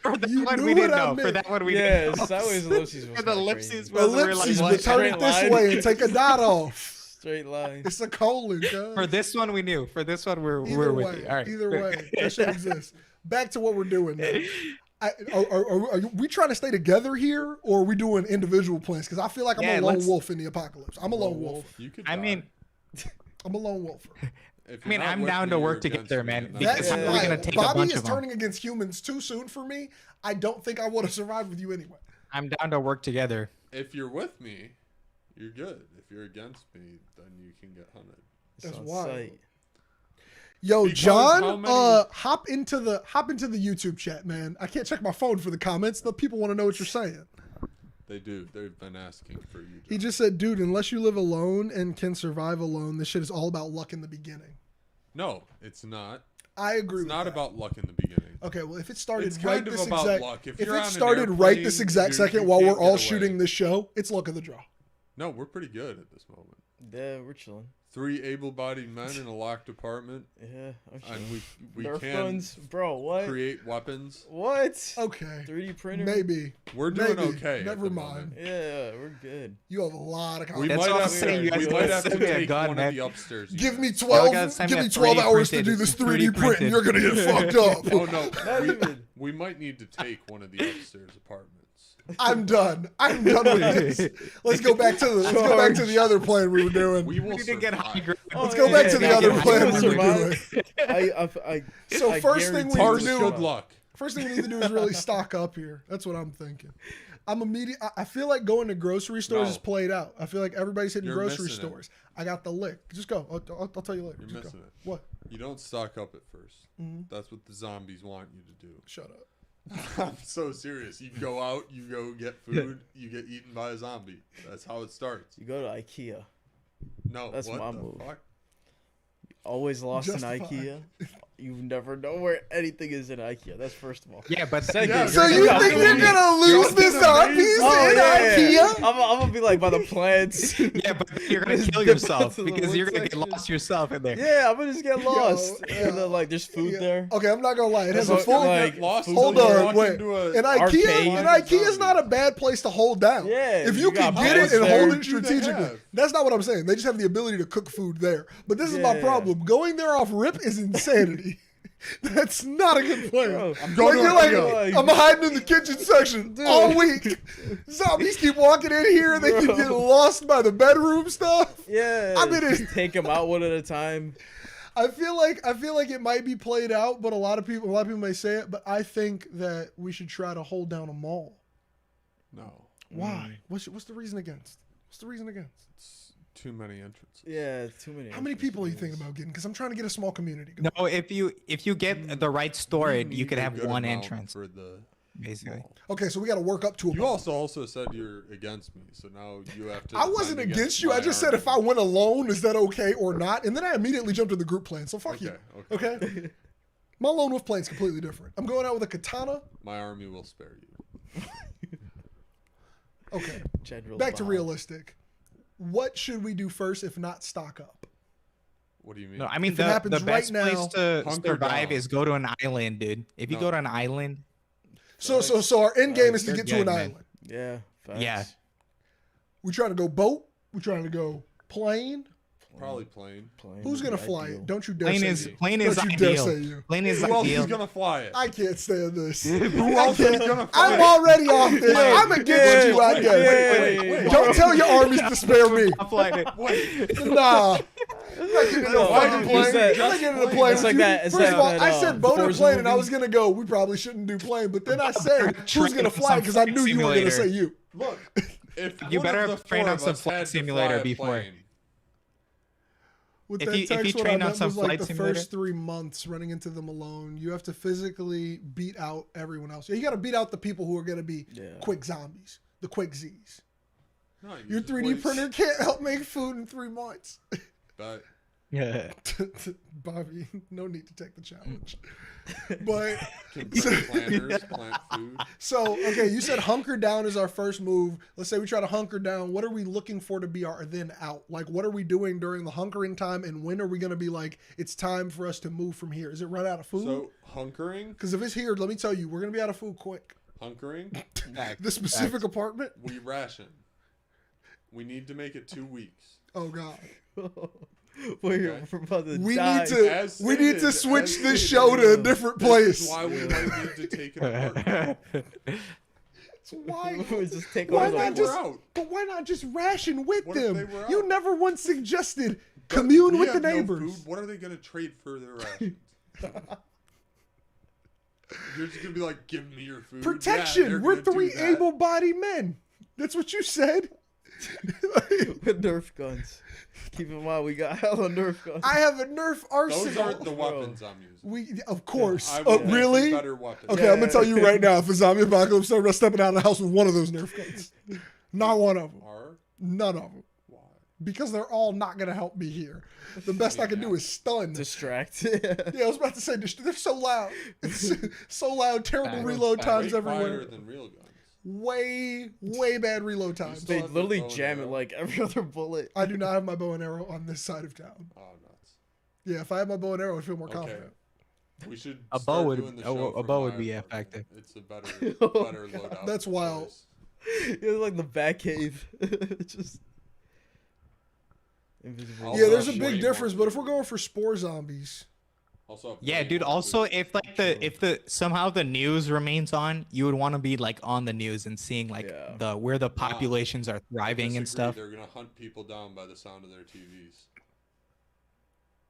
For that You one, knew we what didn't I know. For meant. that one, we Yeah, didn't know. sideways ellipses was For the kinda ellipses, crazy. was we're Ellipses, like, but turn it Straight this line. way and take a dot off. Straight line. It's a colon, guys. For this one, we knew. For this one, we're Either with way, you. All right. either way, that shit exists. Back to what we're doing now. Are we trying to stay together here, or are we doing individual plans? Because I feel like I'm a lone wolf in the apocalypse. I'm a lone wolf. You could. I mean, I'm a lone wolfer. I'm down to work together, man. That's Because how are we gonna take a Bobby bunch is of them? turning against humans too soon for me. I don't think I would have survived with you anyway. I'm down to work together. If you're with me, you're good. If you're against me, then you can get hunted. That's On wild. site. Yo, Because how John, many- hop into the YouTube chat, man. I can't check my phone for the comments. The people want to know what you're saying. They do. They've been asking for you. He John. just said, dude, unless you live alone and can survive alone, this shit is all about luck in the beginning. No, it's not. I agree It's with not that. about luck in the beginning. Okay, well, if it started It's right kind of this about exact, luck. If if you're it on an started right airplane, this exact you second while can't we're all get shooting away. this show, it's luck of the draw. No, we're pretty good at this moment. Yeah, we're chilling. 3 able-bodied men in a locked apartment, Yeah, I'm chilling. and we Nerf can guns, bro. What? create weapons. What? Okay, 3D printer. maybe. We're doing Maybe. okay. Never at the mind. moment. Yeah, we're good. You have a lot of We confidence. That's might what have I'm saying, you to, guys we gotta might have to send me a take gun, one man. of the upstairs. Give me units. 12. gotta send me Give a me 12 hours to 3D do this 3D printed. print, and you're gonna get fucked up. Oh no, Not we, even. we might need to take one of the upstairs apartments. I'm done. I'm done with this. Let's go back to the other plan we were doing. We will We need to get high survive. ground. Let's go back to the yeah, other yeah, plan yeah. we were doing. So I first thing we guarantee need Hard to you do- good luck. First thing we need to do is really stock up here. That's what I'm thinking. I feel like going to grocery stores No. is played out. I feel like everybody's hitting You're grocery missing it. stores. I got the lick. Just go. I'll tell you later. You're Just missing go. it. What? You don't stock up at 1st. Mhm. That's what the zombies want you to do. Shut up. I'm so serious. You go out, you go get food, you get eaten by a zombie. That's how it starts. You go to IKEA. No, That's what my the move. fuck? Always lost in Justified. IKEA. You never know where anything is in IKEA. That's first of all. Yeah, but Second, Yeah, So you're you gonna- think you're gonna lose the zombies Oh, in yeah. IKEA? I'm gonna be like by the plants. yeah, but you're gonna Just kill dip yourself into the because wood you're gonna get section. lost yourself in there. Yeah, I'm gonna just get lost. Yo, And then, like, there's food Yeah. there. Okay, I'm not gonna lie. It has a Like- full. like, Lost food Hold until you on, walk wait. into a An arcade. IKEA is not a bad place to hold down. Yeah, if you you can got get it beds and there. hold it What do they strategically. have? That's not what I'm saying. They just have the ability to cook food there. But this is my Yeah. problem. Going there off rip is insanity. That's not a good plan. Bro, Like, going to you're like, IKEA. I'm hiding in the kitchen section all week. Zombies keep walking in here. They keep Bro. getting lost by the bedroom stuff. Yeah, I mean, just take them out one at a time. I feel like it might be played out, but a lot of people may say it. But I think that we should try to hold down a mall. No, Why? What's the reason against? What's the reason against? it's too many entrances. Yeah, too many. How many people are you thinking about getting? Because I'm trying to get a small community. No, if you get the right store, We you need could a have good one amount entrance, for the basically. mall. Okay, so we got to work up to a You mall. also said you're against me, so now you have to. I wasn't defend against you. I my just said if I argument. went alone, is that okay or not? And then I immediately jumped to the group plan. So fuck you. Okay. Okay. My lone wolf plan is completely different. I'm going out with a katana. My army will spare you. Okay. General Back to Bob. realistic. What should we do first if not stock up? What do you mean? No, I mean If it happens the best right now, place to hunker survive down. is go to an island, dude. If you No. go to an island, So our end game is to You're get to good, an man. island. Yeah. Facts. Yeah. We trying to go boat. We trying to go plane. Probably plane. Plane Who's would gonna be fly ideal. it? Don't you dare plane say is you. plane is Don't you dare ideal. say you. Plane is Who else ideal. is gonna fly it? I can't stand this. Who else is gonna fly I'm it? already off this. I'm against you, I guess. wait. Don't tell your armies to spare me. I'm flying it. Nah. I'm not getting in no Why fucking did you plane. say- I'm not getting in a It's plane. like with you. that- it's First like of all, that, I said boat and Forza plane, and I movie. was gonna go. We probably shouldn't do plane, but then I said who's Train gonna on fly some because I knew flight you were gonna say simulator. you. Look, if You one better of the train four on of some us flight had to simulator fly a before. plane, With If that you- if text, you what I train on meant some was like flight the simulator- first 3 months running into them alone, you have to physically beat out everyone else. Yeah, you got to beat out the people who are gonna be quick zombies, the quick Z's. No, you Your just 3D wait. printer can't help make food in 3 months. But Yeah. Bobby, no need to take the challenge. But can print planters, plant food. so okay, you said hunker down is our first move. Let's say we try to hunker down. What are we looking for to be our then out? Like, what are we doing during the hunkering time, and when are we going to be like, it's time for us to move from here? Is it run out of food? So hunkering, Because if it's here, let me tell you, we're going to be out of food quick. hunkering, This specific apartment? we ration. We need to make it 2 weeks. Oh God. We're about to We die. need to As we need to stated, switch as this stated. show to a different This place. is why we might need to take it apart. Why? We just take Why over not the We're just? out. But why not just ration with What if them? they were You out? never once suggested But commune we with the have no neighbors. food. What are they gonna trade for their rations? You're just gonna be like, give me your food. Yeah, Protection. they're We're gonna do 3 that. able-bodied men. That's what you said. with Nerf guns. Keep in mind, we got hella Nerf guns. I have a Nerf arsenal. Those aren't the weapons I'm using. We, of course. I will make you Really? better weapons. Okay, I'm gonna tell you right now. If a zombie apocalypse, I'm not stepping out of the house with one of those Nerf guns. Not one of them. Are? None of them. Why? Because they're all not gonna help me here. The best I can do is stun. Distract. Yeah, I was about to say they're so loud. It's so loud. Terrible Bad. reload Bad. times Way everywhere. quieter than real guns. Way bad reload times. still They have the literally bow and jam it arrow? like every other bullet. I do not have my bow and arrow on this side of town. Oh, nuts. Yeah, if I had my bow and arrow, I'd feel more Okay. confident. We should A start bow would- doing the a show bow from would my be apartment. effective. It's a better Oh, loadout. That's wild. choice. It's like the Batcave. Just invisible. Yeah, there's a way big more difference. But if we're food. going for spore zombies, Also, Yeah, way dude. more Also, food. if like the somehow the news remains on, you would want to be like on the news and seeing like Yeah. the where the populations are I thriving and disagree. stuff. They're gonna hunt people down by the sound of their TVs.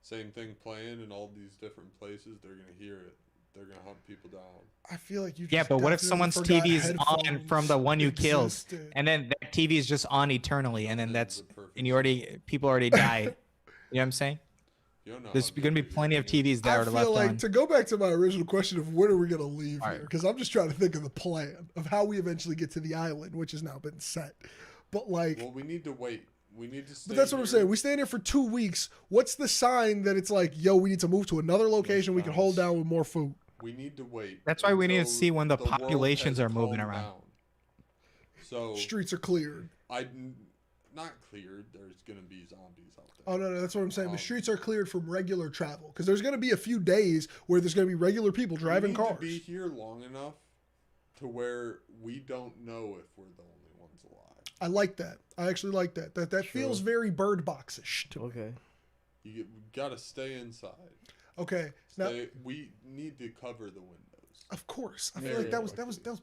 Same thing playing in all these different places. They're gonna hear it. They're gonna hunt people down. I feel like you. Yeah, just but what if definitely someone's forgot TV is on headphones from the one you killed, existed. and then that TV is just on eternally, and then That's that's the perfect and you already people already died. You know what I'm saying? You don't know There's how gonna be good plenty your of game is. TVs that I are feel left like on. to go back to my original question of when are we going to leave All here? right. Because I'm just trying to think of the plan of how we eventually get to the island, which has now been set. But like, Well, we need to wait. We need to. Stay but that's what I'm here. saying. We stay in here for 2 weeks. What's the sign that it's like, yo, we need to move to another location we can hold down with more food? We need to wait. That's why we need to until see when the world populations has are moving calmed around. down. So Streets are cleared. not cleared. There's gonna be zombies out there. Oh no, that's what I'm saying. The Um, streets are cleared from regular travel because there's going to be a few days where there's going to be regular people driving we need cars. to be here long enough to where we don't know if we're the only ones alive. I like that. I actually like that. That feels Sure. very Bird Boxish to me. Okay. We gotta stay inside. Okay, now We need to cover the windows. of course, I Yeah, feel like yeah, that was plan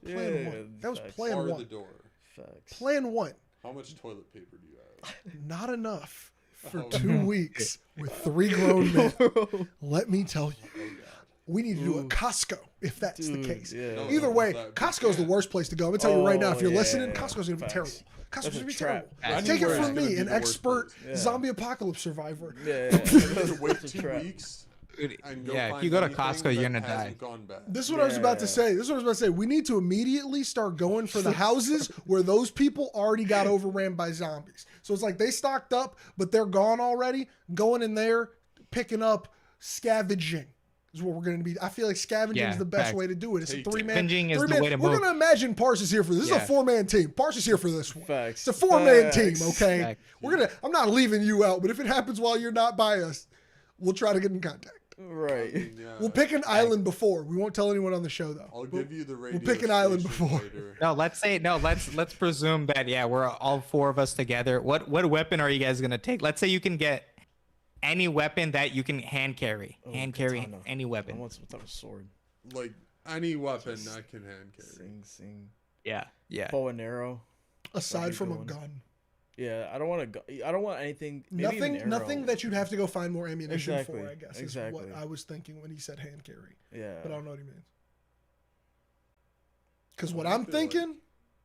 Yeah, one. That was facts. plan Bar the one. door. Facts. Plan one. How much toilet paper do you have? Not enough for Oh, 2 no. weeks with 3 grown men. Let me tell you, Oh god. we need to do a Ooh. Costco if that's the Dude, case. yeah. No, Either no, way, that- Costco's the yeah. worst place to go. I'm gonna tell you right now. If you're Oh, yeah, listening, yeah. Costco's gonna be Facts. terrible. Costco's That's gonna a be trap. terrible. That's Take it where it's from gonna me, be an the worst expert place. Yeah. zombie apocalypse survivor. Yeah. You need to wait It's a 2 trap. weeks. Dude, And go yeah, if find you go to anything Costco, you're that gonna die. hasn't gone bad. This is what I was about to Yeah. say. This is what I was about to say. We need to immediately start going for the houses where those people already got overran by zombies. So it's like they stocked up, but they're gone already. Going in there, picking up, scavenging is what we're going to be. I feel like scavenging Yeah, is the best facts. way to do it. It's a Take it. 3-man. Scavenging is the 3-man. way to We're move. going to imagine Parse is here for this. This is Yeah. a 4-man team. Parse is here for this one. Facts. It's a 4-man team, Facts. okay? Facts. We're gonna. I'm not leaving you out, but if it happens while you're not by us, we'll try to get in contact. Right. Yeah. We'll pick an island before. We won't tell anyone on the show though. I'll give you the radio. pick an island station before. later. No, let's presume that we're all 4 of us together. What weapon are you guys gonna take? Let's say you can get any weapon that you can hand carry. Oh, Hand carry katana. any I weapon. want some type of sword. Like any weapon I can hand carry. Sing. Yeah. Yeah. Bow and arrow. Aside from a going. gun, Yeah, I don't want to. I don't want anything. Maybe even arrow. nothing that you'd have to go find more ammunition Exactly, for. I guess is exactly. what I was thinking when he said hand carry, Yeah. but I don't know what he means. Because Well, what I I'm feel like- thinking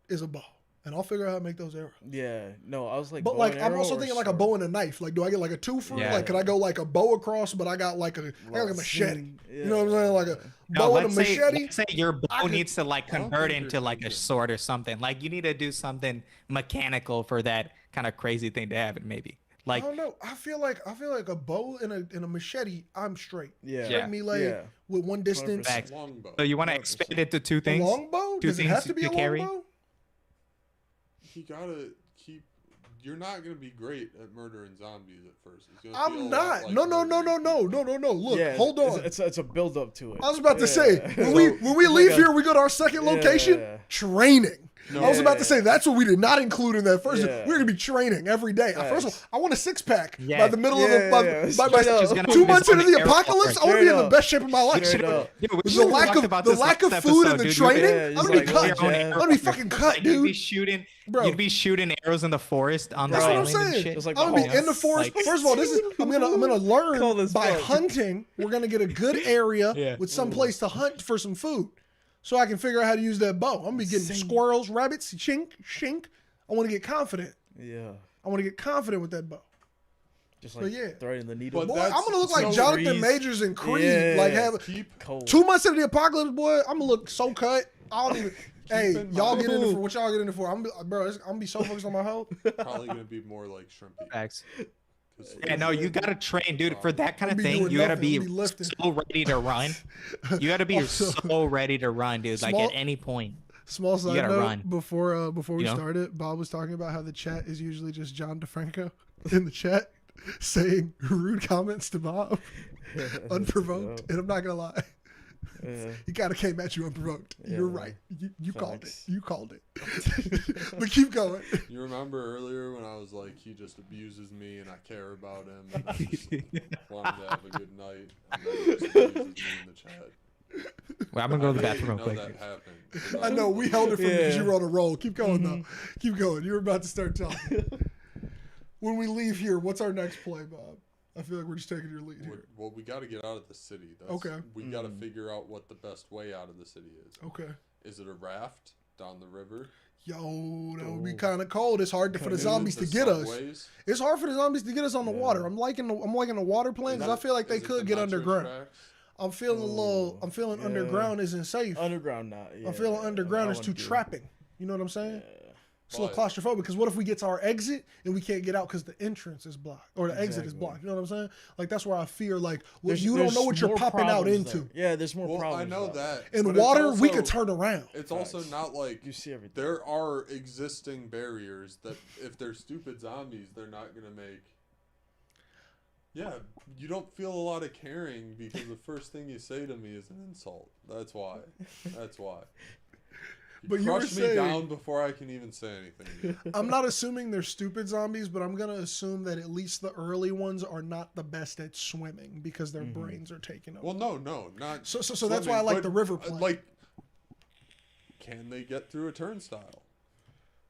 is a bow, and I'll figure out how to make those arrows. Yeah. No, I was like. But bow like, and I'm arrow also or thinking like a sword? bow and a knife. Like, do I get like a twofer? Yeah. Like, could I go like a bow across, but I got like a machete? Sing, You know what I'm saying? Like a No, bow and a let's say, machete. let's say your bow could- needs to like I don't convert think into you're like a thinking. sword or something. Like you need to do something mechanical for that kind of crazy thing to happen. Maybe like I don't know. I feel like a bow and a machete. I'm straight. Yeah. Straight Yeah. melee Yeah. with one distance. 100%. Facts. Longbow. so you want to 100%. expand it to 2 A things. longbow? Two Does it have things to be to a carry? longbow? You gotta keep. You're not gonna be great at murdering zombies at first. It's gonna feel a I'm lot not. like No. murdering Look, Yeah, hold on. It's a build up to it. I was about to Yeah. say when we It's leave like here, we go to our second Yeah, location. yeah. Training. No. I was about to say that's what we did not include in that first. Yeah. We're gonna be training every day. First of all, I want a 6-pack Yeah. by the middle of the by Straight up. 2 months into the Air apocalypse. I want to Straight be in the up. best shape of my life. Straight up. Dude, we With the should've lack talked of about the this lack of last food episode, and the dude. training, Yeah, I'm just gonna be like, cut. oh, I'm yeah. gonna be fucking cut, Like, you'd be dude. shooting, Bro. you'd be shooting arrows in the forest on That's the what I'm island and saying. shit. Just like I'm gonna be in the forest. Like- First of all, I'm gonna learn Cold as by fuck. hunting. We're gonna get a good area Yeah. with some place to hunt for some food, so I can figure out how to use that bow. I'm gonna be getting squirrels, rabbits, shink. I want to get confident. Yeah. I want to get confident with that bow. Just But like yeah. threading the needle. But Boy, that's I'm gonna look like so Jonathan Creed. Majors in Creed. Yeah. Like have Keep Cold. 2 months into the apocalypse, boy. I'm gonna look so cut. I don't even. Hey, in y'all mind- get into for what y'all get into for. I'm gonna be so focused on my health. probably gonna be more like shrimpy. Facts. 'Cause Yeah, no, you gotta train, dude. For that kind of Be thing, doing you gotta nothing, be be lifting. so ready to run. You gotta be Also- so ready to run, dude. Like Small- at any point. Small side gotta note run. before we You know? started, Bob was talking about how the chat is usually just John DeFranco in the chat saying rude comments to Bob unprovoked, and I'm not gonna lie. Yeah. He kind of came at you unprovoked. Yeah, You're man. right. You called it. Facts. You called it. But keep going. You remember earlier when I was like, he just abuses me and I care about him and I just want him to have a good night and then he just abuses me in the chat. Well, I'm gonna go to the I bathroom real didn't know quick. that happened. I know we held it from you because you Yeah. were on a roll. Keep going though. Keep going. You were about to start talking. When we leave here, what's our next play, Bob? I feel like we're just taking your lead here. Well, we got to get out of the city. That's, Okay. We got to figure out what the best way out of the city is. Okay. Is it a raft down the river? Yo, that would be Oh. kind of cold. It's hard for the Is it zombies to the get us. subways? It's hard for the zombies to get us on the Yeah. water. I'm liking the water plane because I feel like they Is it could the get metro underground. tracks? I'm feeling a little. Oh, I'm feeling yeah. underground isn't safe. Underground, not. Yeah, I'm feeling underground I is too wanna do- trapping. You know what I'm saying? Yeah. It's a little But- claustrophobic because what if we get to our exit and we can't get out because the entrance is blocked or the exit is Exactly. blocked? You know what I'm saying? Like that's where I fear like There's- you don't there's know what you're more popping out problems into. there. Yeah, there's more Well, problems. I know though. that. In but it's water, we also- could turn around. It's also Facts. not like You see everything. there are existing barriers that if they're stupid zombies, they're not gonna make. Yeah, you don't feel a lot of caring because the first thing you say to me is an insult. That's why. That's why. But you were crush me saying- down before I can even say anything. to you. I'm not assuming they're stupid zombies, but I'm gonna assume that at least the early ones are not the best at swimming because their brains are taking over. Well, no, not. So that's why I like but, the river play. Like, can they get through a turnstile?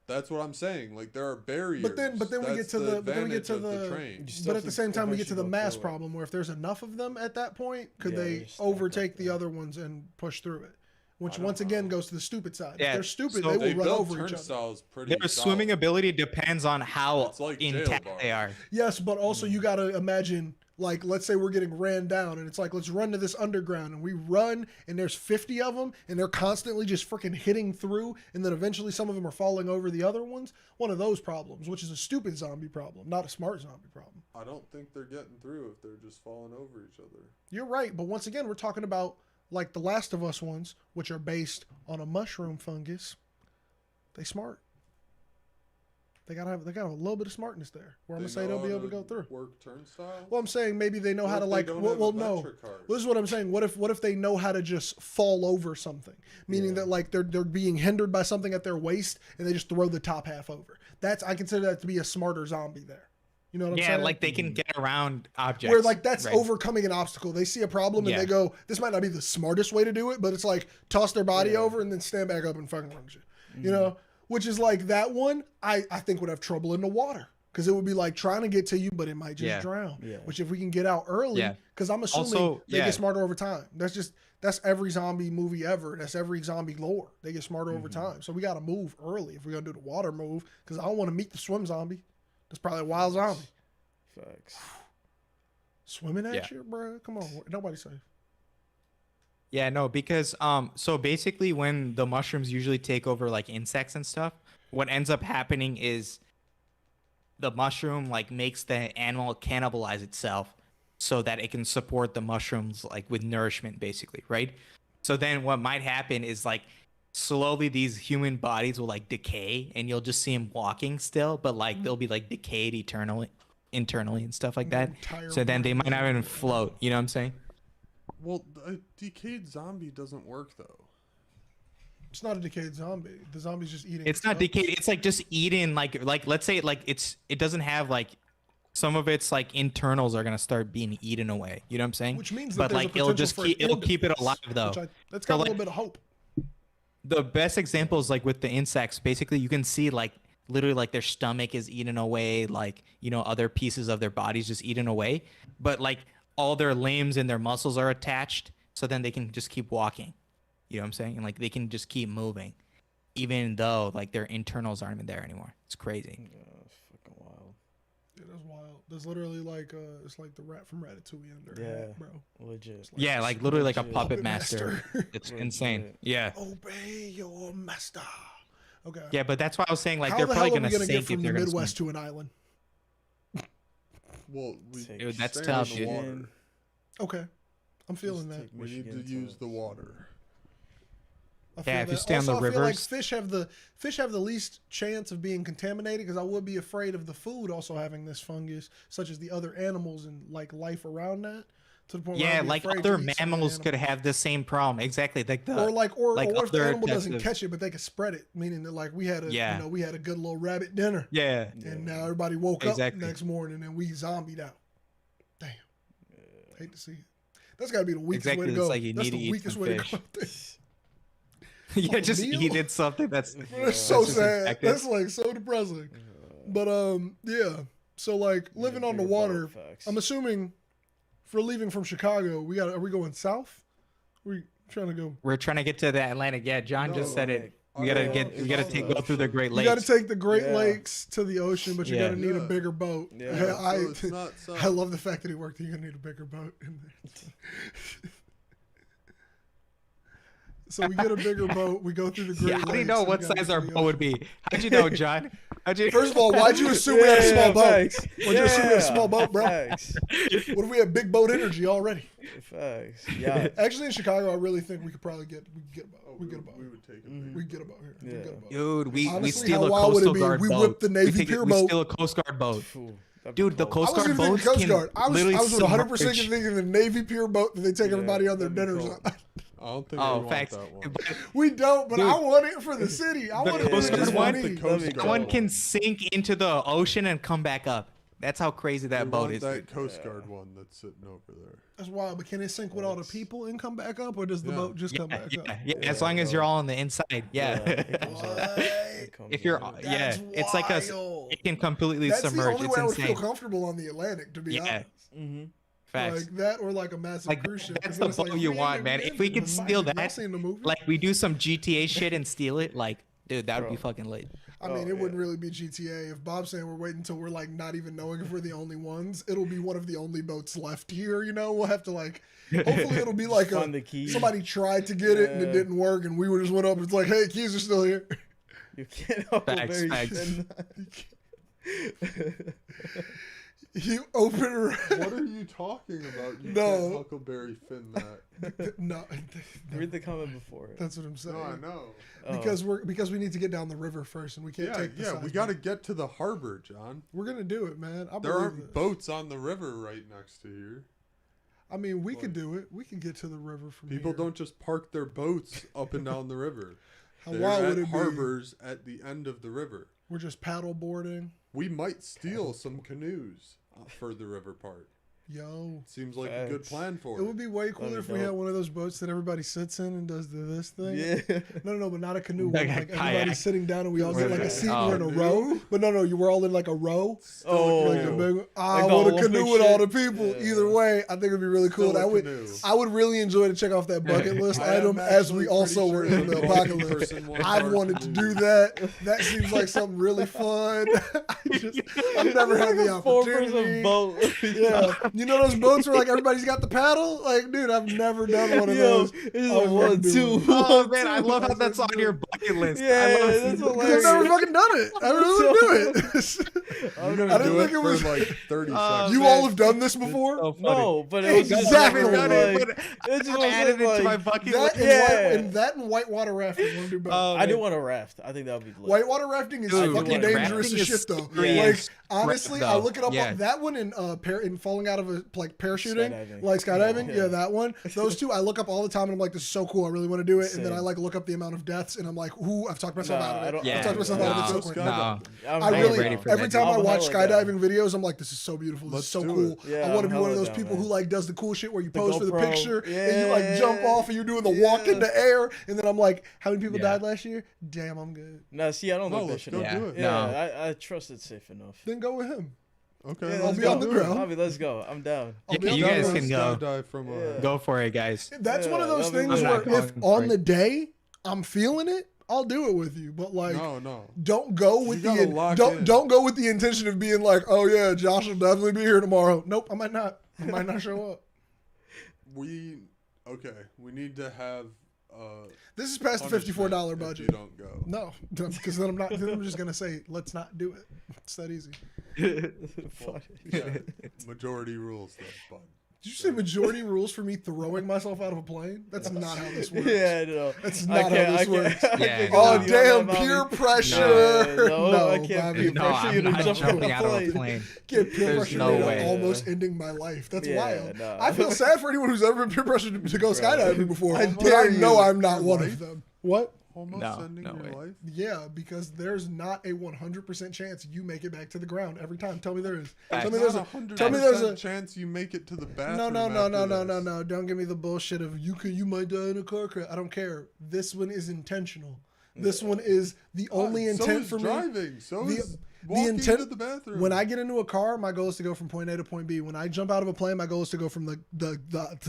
That's what I'm saying. Like there are barriers. But then we get That's to the but then we get to advantage of the, train. You still but have at the to same time we get to the eventually go mass through it. problem where if there's enough of them at that point, could Yeah, they they're stacked up overtake the there. other ones and push through it? Which don't once again know. goes to the stupid side. Yeah, If they're stupid, so they They will run build over each other. turnstiles pretty. Their solid. swimming ability depends on how It's like jail intact bars. they are. Yes, but also you got to imagine, like, let's say we're getting ran down, and it's like, let's run to this underground, and we run, and there's 50 of them, and they're constantly just freaking hitting through, and then eventually some of them are falling over the other ones. One of those problems, which is a stupid zombie problem, not a smart zombie problem. I don't think they're getting through if they're just falling over each other. You're right, but once again, we're talking about like the Last of Us ones, which are based on a mushroom fungus. They smart. They gotta have a little bit of smartness there. Where I'm gonna say they'll be able to go through. Work turnstiles. Well, I'm saying maybe they know What how if to they like. don't Well, have a no. metric card? Well, this is what I'm saying. What if they know how to just fall over something, meaning that like they're being hindered by something at their waist and they just throw the top half over. I consider that to be a smarter zombie there. You know what I'm Yeah, saying? like they can get around objects. Where like that's right? overcoming an obstacle. They see a problem and Yeah. they go, "This might not be the smartest way to do it," but it's like toss their body over and then stand back up and fucking run shit. You know, which is like that one. I think would have trouble in the water because it would be like trying to get to you, but it might just Yeah. drown. Yeah. Which if we can get out early, Yeah. because I'm assuming Also, they yeah. get smarter over time. That's every zombie movie ever. That's every zombie lore. They get smarter over time. So we got to move early if we're gonna do the water move because I don't want to meet the swim zombie. That's probably a wild zombie. Facts. Swimming at Yeah. you, bro. Come on, nobody's safe. Yeah, no, because so basically when the mushrooms usually take over like insects and stuff, what ends up happening is the mushroom like makes the animal cannibalize itself so that it can support the mushrooms like with nourishment basically, right? So then what might happen is like slowly these human bodies will like decay and you'll just see them walking still, but like they'll be like decayed internally and stuff like that. Entire So then they body. might not even float, you know what I'm saying? Well, a decayed zombie doesn't work though. It's not a decayed zombie. The zombie's just eating. It's not itself. decayed. It's like just eating. Like let's say like it doesn't have like some of its like internals are gonna start being eaten away. You know what I'm saying? Which means that but there's like a it'll potential just for keep an it'll end keep to it this, alive though. That's So, got a like, little bit of hope. the best examples like with the insects, basically you can see like literally like their stomach is eaten away, like other pieces of their bodies just eaten away, but like all their limbs and their muscles are attached, so then they can just keep walking. You know what I'm saying? And like they can just keep moving, even though like their internals aren't even there anymore. It's crazy. It's fucking wild. Yeah, that's wild. There's literally like it's like the rat from Ratatouille under Yeah. bro. Legit. Yeah, like literally like a Legit. puppet master. It's Legit. insane. Yeah. Obey your master. Okay. Yeah, but that's why I was saying like How they're the probably hell are gonna we gonna get sink from if the they're gonna Midwest swim. to an island? Well, we Dude, that's stand tough, in the dude. water. Okay, I'm feeling Just that. take We need to Michigan use the water. I feel Yeah, if you that. stay on Also, the I feel like rivers- fish have the least chance of being contaminated because I would be afraid of the food also having this fungus, such as the other animals and like life around that. To the point where Yeah, I'd be like afraid other to eat some of the mammals could animals. have the same problem. Exactly, like the or like what if the other animal types doesn't of- catch it, but they can spread it, meaning that like we had a Yeah. we had a good little rabbit dinner, yeah. and now everybody woke Exactly. up next morning and we zombied out. Damn, hate to see it. That's got to be the weakest way Exactly, to it's go. like you That's need to the eat weakest some way to fish. go. out there. Yeah, just meal? eating something that's That's so just sad. infected. That's like so depressing. But yeah. So like living on the water. I'm assuming for leaving from Chicago, are we going south? We trying to go. We're trying to get to the Atlantic. Yeah, John just said it. We gotta go through the Great You Lakes. got to take the Great Yeah. Lakes to the ocean, but you Yeah. got to need a Yeah. bigger boat. Yeah. So it's not I love the fact that he worked. You're gonna need a bigger boat. So we get a bigger boat. We go through the Great Yeah, Lakes. how do you know and what we gotta size get our to the boat would ocean. be? How'd you know, John? How'd you? First of all, why'd you assume we had a small boat? Facts. Why'd you assume we had a small boat, bro? Facts. What if we had big boat energy already? Facts. Yeah. Actually, in Chicago, I really think we could probably get a boat. Oh, we get a boat. We would take it. Mhm. We get a boat here. We Yeah. get a boat. Dude, we Honestly, steal how a wild would it coastal be? guard We boat. whip the Navy pier we boat. steal a Coast Guard boat. Phew, that'd be Dude, the cool. Coast I wasn't Guard even boats thinking Coast can Guard. I was literally 100% submerge. thinking the Navy pier boat that they take Yeah, everybody on their that'd be dinners cool. on. I don't think Oh, we facts. want that one. But We don't, but Dude, I want it for the city. I the want it Coast for Guard just one- me. the Coast That'd be Guard one can sink into the ocean and come back up. That's how crazy that We boat want is. that Coast Guard one that's sitting over there. That's wild, but can it sink with all the people and come back up, or does the Yeah. boat just come back up? Yeah, as long as you're all on the inside. Yeah. it comes up. What? It comes If you're, up. yeah, That's it's like wild. it can completely That's the submerge. only It's way I would feel insane. comfortable on the Atlantic, to be Yeah. honest. Mhm. Facts. Like that, or like a massive Like, cruise ship. that's And then the it's like, boat you we ain't want, never man. been If we to could the steal Y'all that, seen the movie? like we do some GTA shit and steal it, like, dude, that would be Bro. fucking lit. I mean, Oh, it wouldn't yeah. really be GTA. If Bob's saying we're waiting until we're like not even knowing if we're the only ones, it'll be one of the only boats left here. You know, we'll have to like. Hopefully, it'll be like Find the key. somebody tried to get it and it Yeah. didn't work, and we would just went up and it's like, hey, keys are still here. You can't Facts, Huckleberry facts. Finn. You open her. What are you talking about? You No. can't Huckleberry Finn that. No, Read the comment before it. that's what I'm saying. No, I know. Oh. Because we need to get down the river first, and we can't Yeah, take the yeah. size We got to boat. get to the harbor, John. We're gonna do it, man. I There believe aren't this. boats on the river right next to here. I mean, we could do it. We could get to the river from People here. don't just park their boats up and down the river. How They're wild at would it be? harbors at the end of the river. We're just paddle boarding. We might steal some canoes for the river part. Yo. Seems like a good Facts. plan for It it. would be way cooler be if we dope. had one of those boats that everybody sits in and does this thing. Yeah. No, but not a canoe. Like Like, a everybody's kayak. sitting down and we all get like a seat and we're in a Oh. row. But no, you were all in like a row. Oh. Like the big, I Like the want a Olympic canoe with all the shit. people. Yeah. Either way, I think it'd be really cool. Still And a canoe. I would really enjoy to check off that bucket list I am item as actually we also pretty were sure in the the apocalypse. person wants I've our wanted to canoe. do that. That seems like something really fun. I've never had the opportunity. 4-person boat. Yeah, you know those boats where like everybody's got the paddle. Like, dude, I've never done one of Yo, those. it's I a wanna do 1-2. one. Oh man, I love how that's on your bucket bucket list. Yeah, I love that's seeing I've hilarious. never fucking done it. I really do it. I've You're never I gonna didn't do think it it for was- like 30 Oh, seconds. You man. all have done this before? So funny. No, but it was just Exactly. never, Done it, like, but it just I wasn't added it to my like- bucket That list. and, Yeah. that and whitewater rafting want to do better. I do want to raft. I think that would be lit. Whitewater rafting is Dude, fucking yeah, dangerous rafting as is shit, though. scary Like, as honestly, crap, I though. look it up. Yeah. That one in falling out of a like parachuting, Skydiving. like skydiving. Yeah. Yeah, that one. Those two I look up all the time, and I'm like, this is so cool. I really want to do it. And then Same. I like look up the amount of deaths, and I'm like, ooh, I've talked myself Nah, out I of don't- it. Yeah, I've talked myself out of it so quick. no. I'm I hella really, ready down. for every that, time I I'm watch hella down. skydiving videos, I'm like, this is so beautiful. This Let's is so do cool. it. Yeah, I want to I'm be one of hella those down, people who man. like does the cool shit where you The pose for the GoPro. picture and you like Yeah. jump off and you're doing the walk in Yeah. the air. And then I'm like, how many people Yeah. died last year? Damn, I'm good. No, see, I don't No, think that let's should go happen. do it. Yeah, No. I trust it's safe enough. Then go with him. Okay, Yeah, I'll let's be go. on the ground. Bobby, let's go. I'm down. I'll be Yeah, on you the guys ground. can go. Skydive from Yeah. Go for it, guys. That's one of Yeah, those that'll be things I'm where not if going for on it. the day I'm feeling it, I'll do it with you. But like, No. don't go with You gotta lock in. don't go with the intention of being like, oh yeah, Josh will definitely be here tomorrow. Nope, I might not. I might not show up. We need to have This is past the $54 punishment if budget. You don't go. No, because then I'm just gonna say, let's not do it. It's that easy. Fuck. Yeah, majority rules then, bud. Did you say majority rules for me throwing myself out of a plane? That's not how this works. Yeah, no. That's I not how can't- this I works. can't- I Yeah. can't Oh go with you on damn, that, peer Bobby. pressure. No, I can't Bobby. peer No, pressure you I'm to not jump jumping off out a of a plane. plane. Get peer There's pressured no into way. almost ending my life. That's Yeah, wild. no. I feel sad for anyone who's ever been peer pressured to go skydiving before. I but dare I know you. I'm not Your one life? of them. What? Almost No, ending no your way. life. Yeah, because there's not a 100% chance you make it back to the ground every time. Tell me there is. Facts. Tell me There's there's a a. Tell me there's 100% a. chance you make it to the No, bathroom. no, no, no, after no, no, this. no. Don't give me the bullshit of you might die in a car crash. I don't care. This one is intentional. This one is the only so intent is for me. driving. So The- is the walking intent- to the bathroom. When I get into a car, my goal is to go from point A to point B. When I jump out of a plane, my goal is to go from the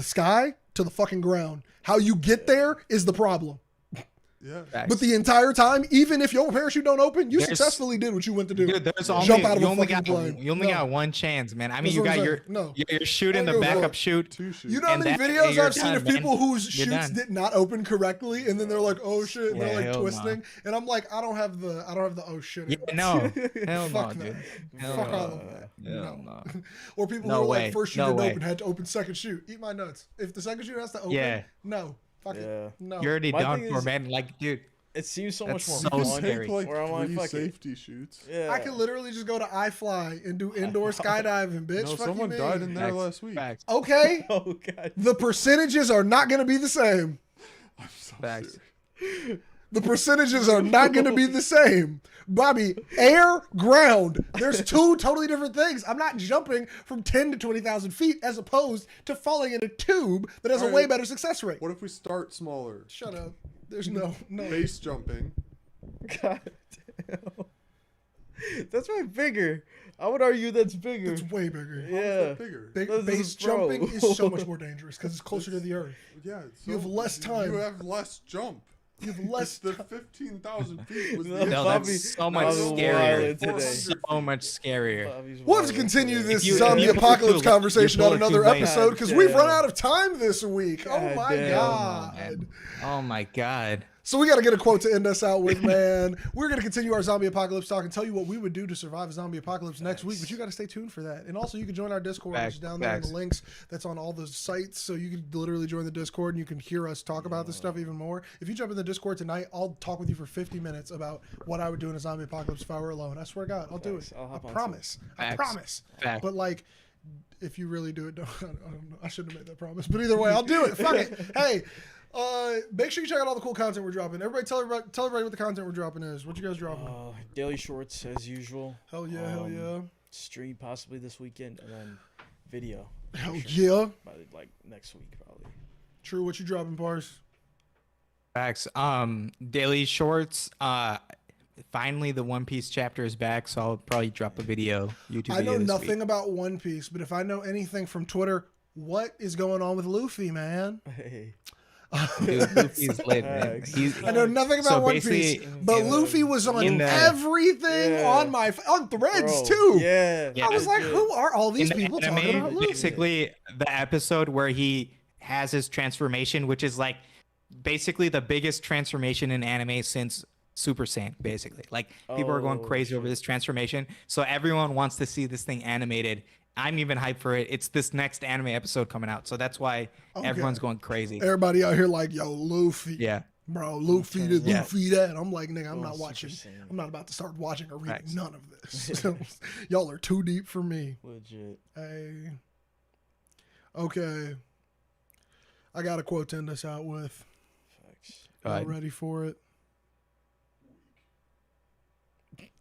sky to the fucking ground. How you get there is the problem. yeah. Facts. But the entire time, even if your parachute don't open, you There's- successfully did what you went to do. Dude, there's Jump out of you a only fucking got plane. you only No. got one chance, man. I mean, That's you what I'm got saying. your No. you're shooting I the don't give a backup fuck. shoot. Two shoots. You know how And many that- videos you're I've seen done, of man. people whose You're shoots done. did not open correctly, and then they're like, "Oh shit," and Yeah, they're like hell no. twisting, and I'm like, I don't have the oh shit. Yeah, in it." no, hell no, Fuck dude. that. Hell Fuck no. all of that. Hell No. no. Or people No who are way. like first shoot No didn't way. open had to open second shoot. Eat my nuts. If the second shoot has to open, Yeah. no, fuck Yeah. it, no. You're already My done thing for, is- man. Like, dude, It seems so much That's more so fun. scary. Take like Where I'm like, 3 fuck it. safety shoots. Yeah. I could literally just go to iFly and do indoor skydiving, bitch. No, Fuck someone you died mean? in there facts, last week. facts, Okay, Oh god. the percentages are not going to be the same. I'm so facts. serious. The percentages are not going to be the same. Bobby, air, ground. There's two totally different things. I'm not jumping from 10 to 20,000 feet as opposed to falling in a tube that has a All way right. better success rate. What if we start smaller? Shut up. There's no. Base jumping. God damn. That's way bigger. I would argue that's bigger. It's way bigger. Yeah. Bigger. Big, This is base pro. jumping is so much more dangerous because it's closer to the earth. Yeah. You have less time. You have less jump. You have less. The 15,000 feet was No, the No, Bobby- that's so much Bobby scarier. wilded today. So much scarier. Bobby's We'll have to wild continue today. this If you- zombie if you pull apocalypse too late, conversation you on pull it another too late. episode because we've God run damn. out of time this week. Oh God my damn. god. Man. Oh my god. So we got to get a quote to end us out with, man. We're going to continue our zombie apocalypse talk and tell you what we would do to survive a zombie apocalypse next week, but you got to stay tuned for that. And also you can join our Discord, which is down there in the links. That's on all those sites. So you can literally join the Discord and you can hear us talk about this stuff even more. If you jump in the Discord tonight, I'll talk with you for 50 minutes about what I would do in a zombie apocalypse if I were alone. I swear to God, I'll do it. Facts. I'll I hop on promise. I Facts. promise. Facts. But like, if you really do it, I don't know. I shouldn't have made that promise. But either way, I'll do it. Fuck it. Hey, make sure you check out all the cool content we're dropping. Tell everybody what the content we're dropping is. What you guys dropping? Daily shorts as usual. Hell yeah, hell yeah. Stream possibly this weekend and then video. Hell for sure. yeah. By like next week probably. True, what you dropping, Pars? Facts. Daily shorts. Finally, the One Piece chapter is back, so I'll probably drop a video. YouTube. I know video this nothing week. about One Piece, but if I know anything from Twitter, what is going on with Luffy, man? Hey. Dude, Luffy's lit, man. Facts. He's, I know nothing about So One Piece, basically, but in- Luffy was on in the- everything Yeah. on Threads Bro, too. Yeah. Yeah. I was like, who are all these in the people talking anime, about Luffy? basically the episode where he has his transformation, which is like basically the biggest transformation in anime since Super Saiyan, basically. Like people are going Oh, crazy over shit. this transformation. So everyone wants to see this thing animated. I'm even hyped for it. It's this next anime episode coming out. So that's why Okay. everyone's going crazy. Everybody out here like, yo, Luffy. Yeah. Bro, Luffy this, Yeah. Luffy that. I'm like, nigga, I'm Oh, not Super watching. Saiyan. I'm not about to start watching or reading Facts. none of this. Y'all are too deep for me. Legit. Hey. Okay. I got a quote to end this out with. Facts. Y'all Alright. ready for it?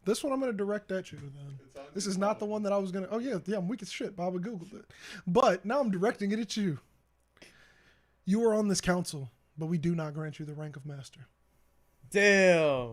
This one I'm going to direct at you then. It's on This your is not the phone. one that I was going to. Oh, yeah, I'm weak as shit. Baba Googled it. But now I'm directing it at you. You are on this council, but we do not grant you the rank of master. Damn.